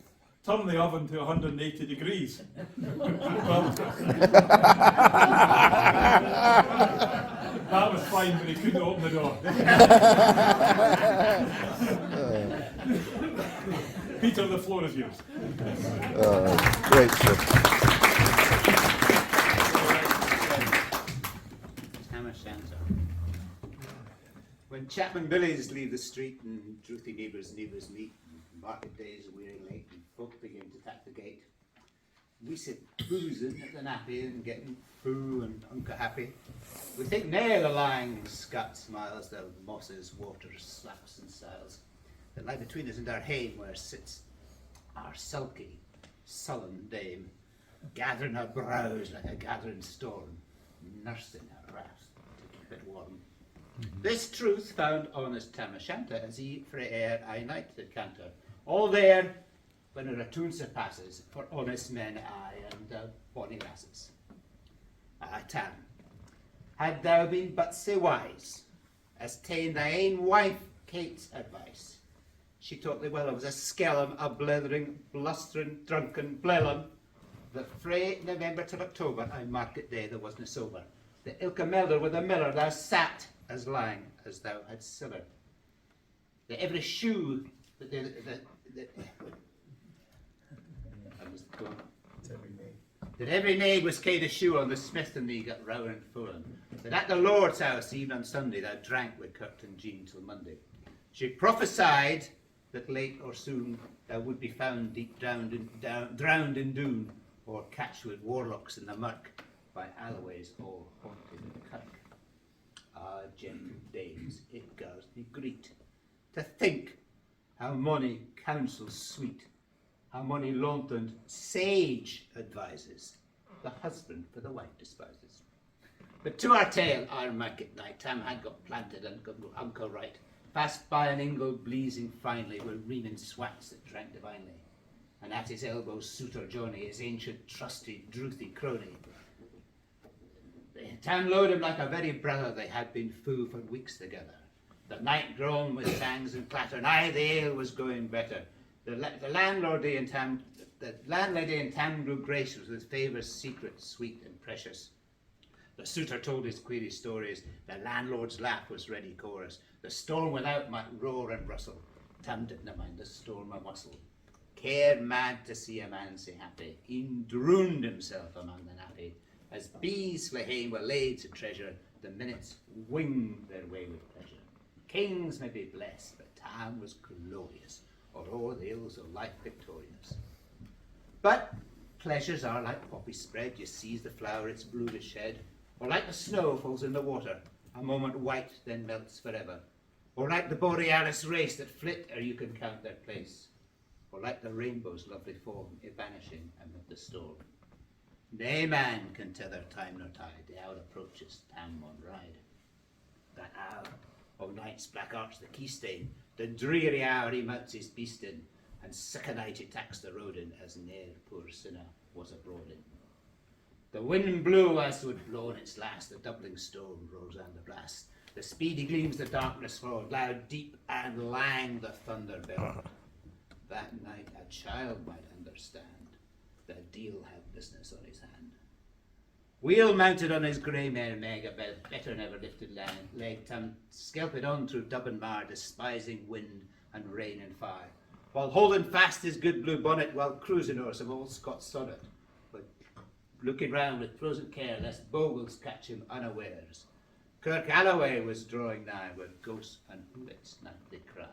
turn the oven to 180 degrees. Well, that was fine, but he couldn't open the door. Peter, the floor is yours. Great stuff. Tam o' Shanter. When Chapman Billies leave the street and drouthy neighbours meet, and market days are wearing late and folk begin to tap the gate, we sit boozing at the nappy and getting foo and unca happy. We think nae the lying scut smiles, the mosses, waters, slaps and siles that lie between us and our hame where sits our sulky, sullen dame, gathering her brows like a gathering storm, nursing her wrath to keep it warm. This truth found honest Tam o' Shanter as he frae air aye night did canter, all there when a tune surpasses for honest men aye and bonny lasses. Ah, Tam, had thou been but sae wise as ta'en thy ain wife Kate's advice, she taught thee well I was a skellum, a blethering, blustering, drunken blellum, that frae November till October, I market day there wasna sober. The ilka melder with a miller thou sat as lying as thou hadst siller. The every shoe that that every naig was kaid a shoe on the smith and thee got row and full. That at the Lord's house even on Sunday thou drank with Kurt and Jean till Monday. She prophesied that late or soon thou would be found deep drowned in Doon, or catched with warlocks in the murk by Alloway's all haunted kirk. Ah, gentle dames, it gars me greet to think how mony counsels sweet, how mony longturned sage advises, the husband for the wife despises. But to our tale, our market night, Tam had got planted and uncle right, fast by an ingle bleezing finely, with reaming swats that drank divinely, and at his elbow suitor Johnny, his ancient trusty drouthy crony. Tam load him like a very brother, they had been foo for weeks together. The night grown with sangs and clatter, and aye the ale was going better. The landlady in Tam grew gracious with favours secret, sweet and precious. The suitor told his query stories, the landlord's laugh was ready chorus. The storm without might roar and rustle, Tam didna mind the storm a muscle. Care mad to see a man sae happy, e'en drooned himself among the nappy. As bees flew hame were laid to treasure, the minutes winged their way with pleasure. Kings may be blessed, but Tam was glorious, or o'er the hills of life victorious. But pleasures are like poppy spread, you seize the flower its bloom is shed, or like the snow falls in the water, a moment white then melts forever, or like the borealis race that flit ere you can count their place, or like the rainbow's lovely form vanishing amid the storm. Nae man can tether time nor tide, the hour approaches, Tam on ride. That hour, o' night's black arch the keystane, the dreary hour he mounts his beast in, and sic a night he tacks the road in, as ne'er poor sinner was abroad in. The wind blew as would blow in its last, the doubling storm rose on the blast. The speedy gleams the darkness followed, loud, deep, and lang the thunder bellowed. That night a child might understand, the deal had business on his hand. Wheel mounted on his grey mare Meg, a better never lifted leg, Tam skelped on through dub and mar, despising wind and rain and fire, while holding fast his good blue bonnet, while cruising o'er some old Scots sonnet, but looking round with frozen care lest bogles catch him unawares. Kirk Alloway was drawing nigh, where ghosts and bullets nightly cry.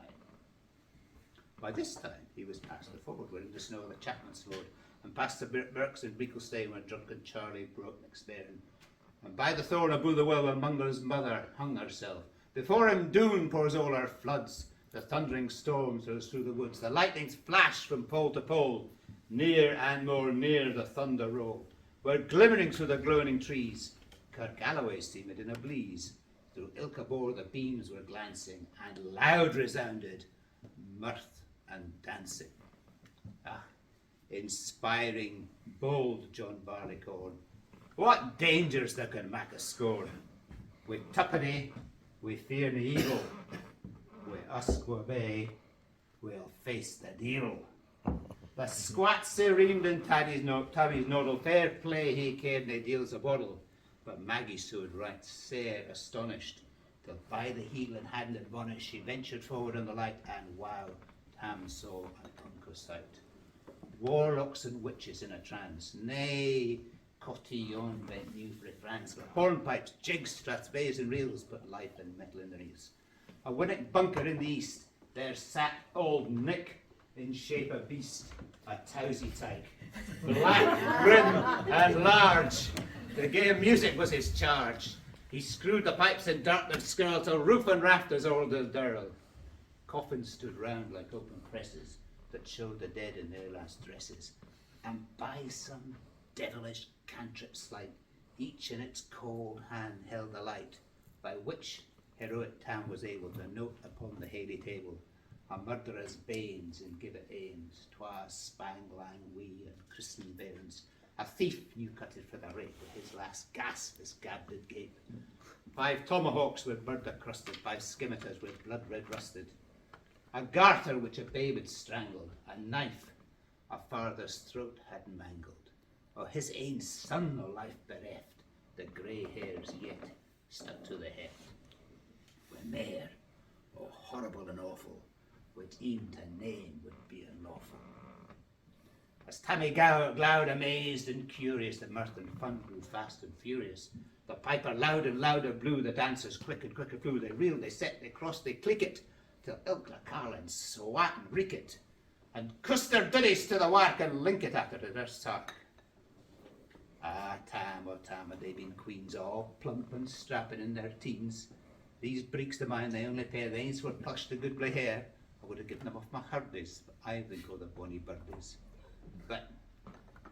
By this time he was past the ford, where in the snow the chapmans flowed, and past the Birks and Beaklestane, where drunken Charlie broke McSpain. And by the thorn of Boothawell, where Mungo's mother hung herself. Before him Doon pours all her floods, the thundering storm throws through the woods, the lightnings flash from pole to pole, near and more near the thunder roll, where glimmering through the gloaming trees, Kirk Alloway seemed in a bleeze. Through Ilkabore the beams were glancing, and loud resounded mirth and dancing. Ah, inspiring, bold John Barleycorn, what dangers there can mak a score? Wi' tuppenny, we fear nae evil. Wi' us quo bay, we'll face the deil. The squat serene in Tammy's noddle, fair play he cared nae deals a boddle. But Maggie stood right sair astonished, till by the heel and hand admonished, she ventured forward on the light, and wow, Tam saw an unco sight. Warlocks and witches in a trance, nay, cotillon bent new frae France, with hornpipes, jigs, strathspeys and reels, but life and metal in their ears. A winnock bunker in the east, there sat old Nick, in shape a beast, a towsy tyke, black, grim and large. The gay music was his charge. He screwed the pipes in dirt and skirl till roof and rafters all the dirl. Coffins stood round like open presses that showed the dead in their last dresses, and by some devilish cantrip slight, each in its cold hand held a light, by which heroic Tam was able to note upon the haly table a murderer's banes in gibbet aims, twa spang lang wee and christen bairns. A thief new cutted for the rape, with his last gasp his gab did gape. 5 tomahawks with murder crusted, 5 scimitars with blood red rusted. A garter which a babe had strangled, a knife a father's throat had mangled. O his ain son o life bereft, the grey hairs yet stuck to the heft. When there, o horrible and awful, which e'en to name would be unlawful. As Tammy glowed amazed and curious, the mirth and fun grew fast and furious. The piper loud and louder blew, the dancers quick and quicker flew. They reeled, they set, they crossed, they click it, till ilk the carlin swat and reek it, and cuss their duddies to the wark and link it after their sark. Ah, Tam, oh Tam, had they been queens all, plump and strapping in their teens. These breeks of mine, they only pair veins for plushed the good grey hair. I would have given them off my hardies, but I think o' the bonny birdies. But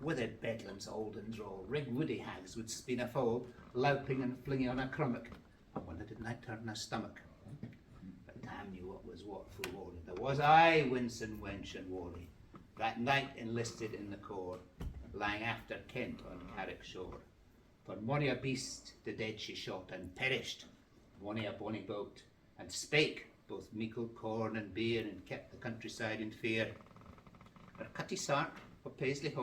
withered bedlams old and droll, rig woody hags would spin a foal, louping and flinging on a crummock, and one that did not turn a stomach. But Tam knew what was what full Wally. There was I, Winston, Wench and Wally, that night enlisted in the corps, lying after Kent on Carrick shore. For mony a beast the dead she shot, and perished mony a bonny boat, and spake both meikle corn and beer, and kept the countryside in fear. Her cutty sark of paisley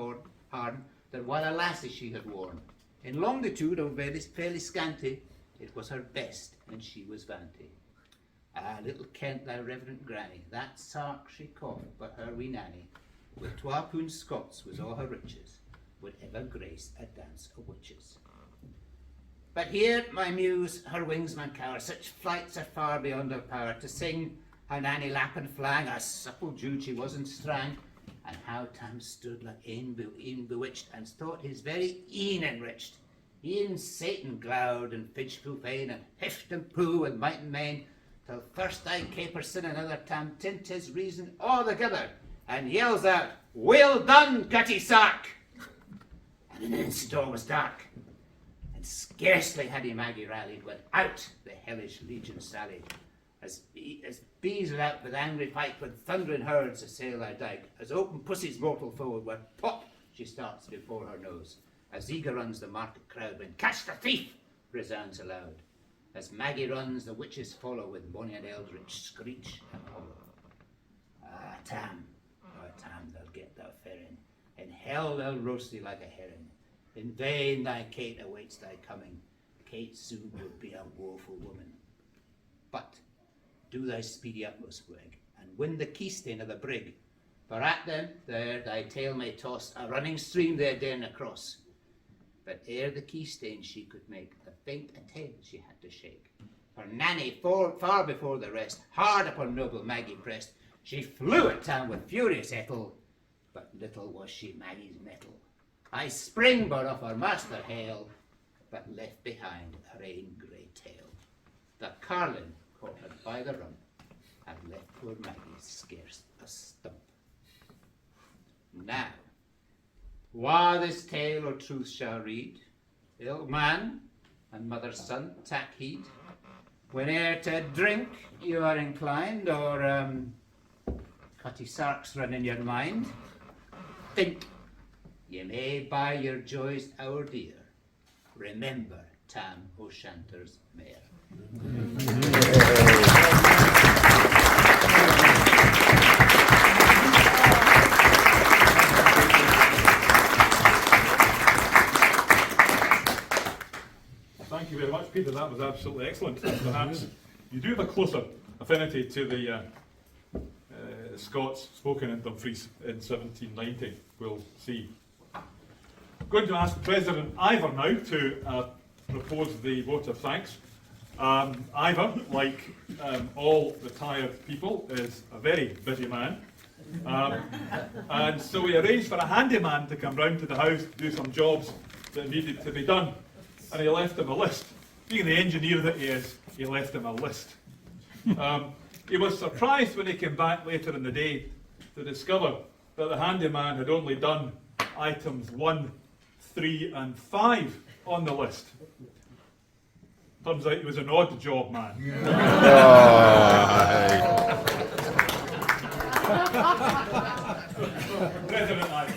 harn, that while a lassie she had worn, in longitude of fairly scanty, it was her best, and she was vanity. Ah, little Kent, thy reverend granny, that sark she caught, but her wee nanny, with 12 pound Scots was all her riches, would ever grace a dance of witches. But here, my muse, her wings man cower, such flights are far beyond her power, to sing how Nanny lap and flang, a supple Jude she was and strang, and how Tam stood like een bewitched, and thought his very een enriched. E'en Satan glowered and fidged full fain, and hift and pooh with might and main, till first I caper sin another Tam tint his reason altogether, and yells out, "Well done, Cutty Sark!" And in an instant all was dark, and scarcely had he Maggie rallied, when out the hellish legion sallied, as bees without with angry fight, when thundering herds assail their dyke, as open pussy's mortal foe, where pop she starts before her nose, as eager runs the market crowd, when "Catch the thief!" resounds aloud. As Maggie runs, the witches follow, with bonny and eldritch screech and hollow. Ah, Tam, oh Tam, they'll get thou ferrin, in hell they'll roast thee like a herring. In vain thy Kate awaits thy coming, Kate soon will be a woeful woman. But do thy speedy utmost, Wig, and win the keystane of the brig, for at them there thy tail may toss, a running stream they darena cross. but ere the key stain she could make, the faint a tail she had to shake. For Nanny, far before the rest, hard upon noble Maggie pressed, she flew at town with furious ettle, but little was she Maggie's mettle. I springboard off her master hail, but left behind her ain grey tail. The carlin, caught her by the rump, had left poor Maggie scarce a stump. Now, wha this tale o' truth shall read, ilk man and mother's son tak heed, whene'er to drink you are inclined, or cutty sarks run in your mind, think ye may buy your joys our dear. Remember Tam O'Shanter's mare. Thank you very much, Peter. That was absolutely excellent. Perhaps you do have a closer affinity to the Scots spoken in Dumfries in 1790. We'll see. I'm going to ask President Ivor now to propose the vote of thanks. Ivor, like all retired people, is a very busy man. And so we arranged for a handyman to come round to the house to do some jobs that needed to be done. And he left him a list. Being the engineer that he is, he left him a list. He was surprised when he came back later in the day to discover that the handyman had only done items 1, 3 and 5 on the list. Turns out he was an odd job man. President Ivor.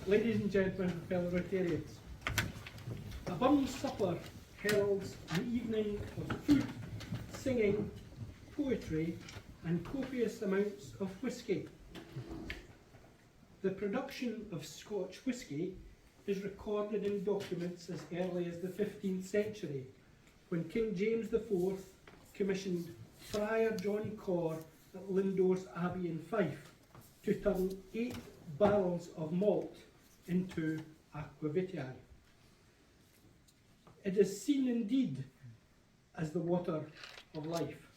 Ladies and gentlemen, fellow Rotarians, a Burns supper heralds an evening of food, singing, poetry and copious amounts of whisky. The production of Scotch whisky is recorded in documents as early as the 15th century, when King James IV commissioned Friar John Corr at Lindores Abbey in Fife to turn 8 barrels of malt into aqua vitae. It is seen indeed as the water of life,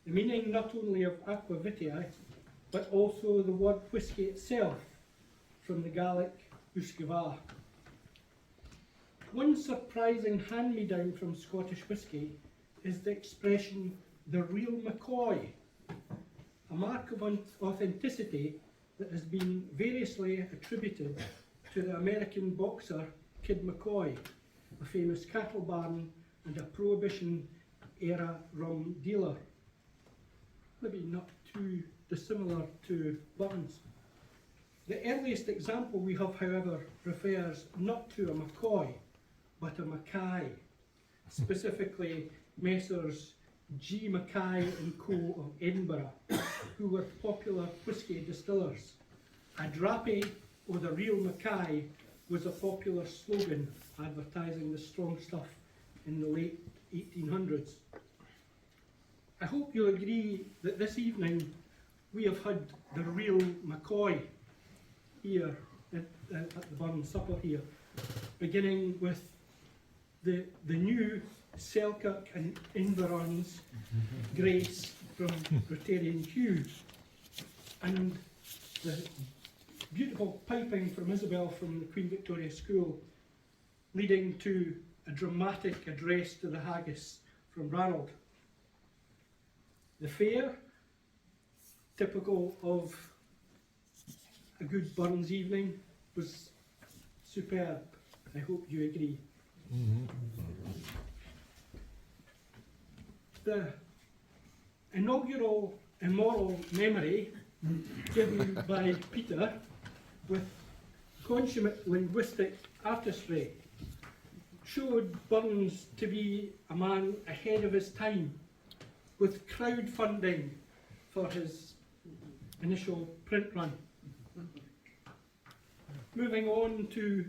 the meaning not only of aqua vitae, but also the word whisky itself, from the Gaelic usquevar. One surprising hand-me-down from Scottish whisky is the expression, the real McCoy, a mark of authenticity that has been variously attributed to the American boxer Kid McCoy, a famous cattle baron and a Prohibition-era rum dealer. Maybe not too dissimilar to Burns. The earliest example we have, however, refers not to a McCoy, but a Mackay, specifically Messrs. G. Mackay and Co. of Edinburgh, who were popular whisky distillers. A drappy or the real Mackay was a popular slogan advertising the strong stuff in the late 1800s. I hope you'll agree that this evening we have had the real McCoy here at the Burns supper here, beginning with the new Selkirk and Inveron's Grace from Rotarian Hugh, and the beautiful piping from Isabel from the Queen Victoria School, leading to a dramatic address to the Haggis from Ranald. The fare, typical of a good Burns evening, was superb. I hope you agree. The inaugural Imortal Memory, given by Peter, with consummate linguistic artistry, showed Burns to be a man ahead of his time, with crowdfunding for his initial print run. Moving on to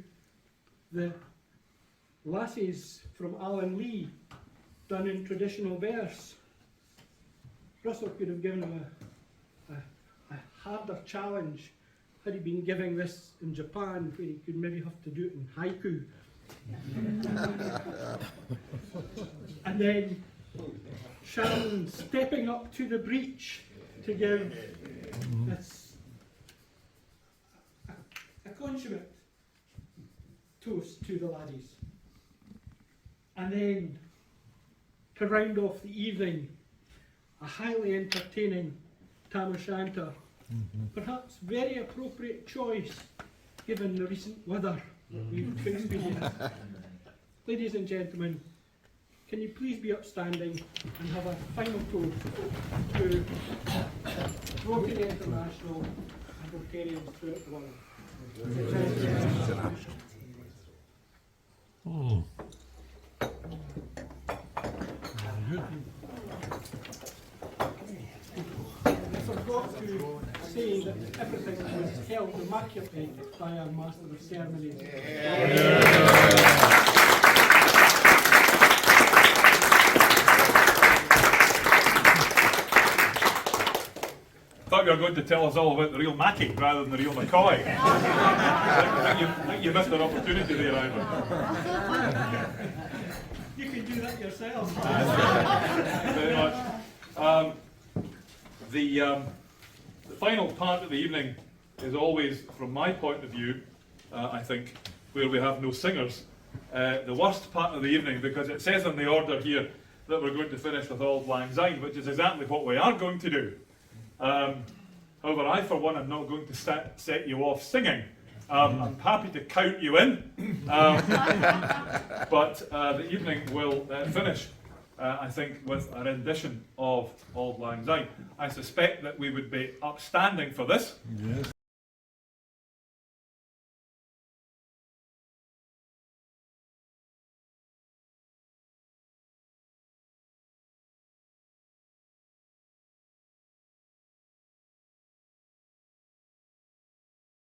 the Lassies from Allan Lee, done in traditional verse. Russell could have given him a harder challenge had he been giving this in Japan, where he could maybe have to do it in haiku. And then Sharon stepping up to the breach to give this a consummate toast to the laddies. And then to round off the evening, a highly entertaining tam o' shanter. Perhaps very appropriate choice given the recent weather we've experienced. Ladies and gentlemen, can you please be upstanding and have a final toast to Rotary International and Rotarians throughout the world. I forgot to say that everything was held immaculately by our Master of Ceremonies. I thought you were going to tell us all about the real Mackie rather than the real McCoy. I think you missed an opportunity there, Ivan. You can do that yourself. Very much. The final part of the evening is always, from my point of view, I think, where we have no singers. The worst part of the evening, because it says in the order here that we're going to finish with Auld Lang Syne, which is exactly what we are going to do. However, I for one am not going to set you off singing. I'm happy to count you in, but the evening will finish, I think, with a rendition of Auld Lang Syne. I suspect that we would be upstanding for this. Yes.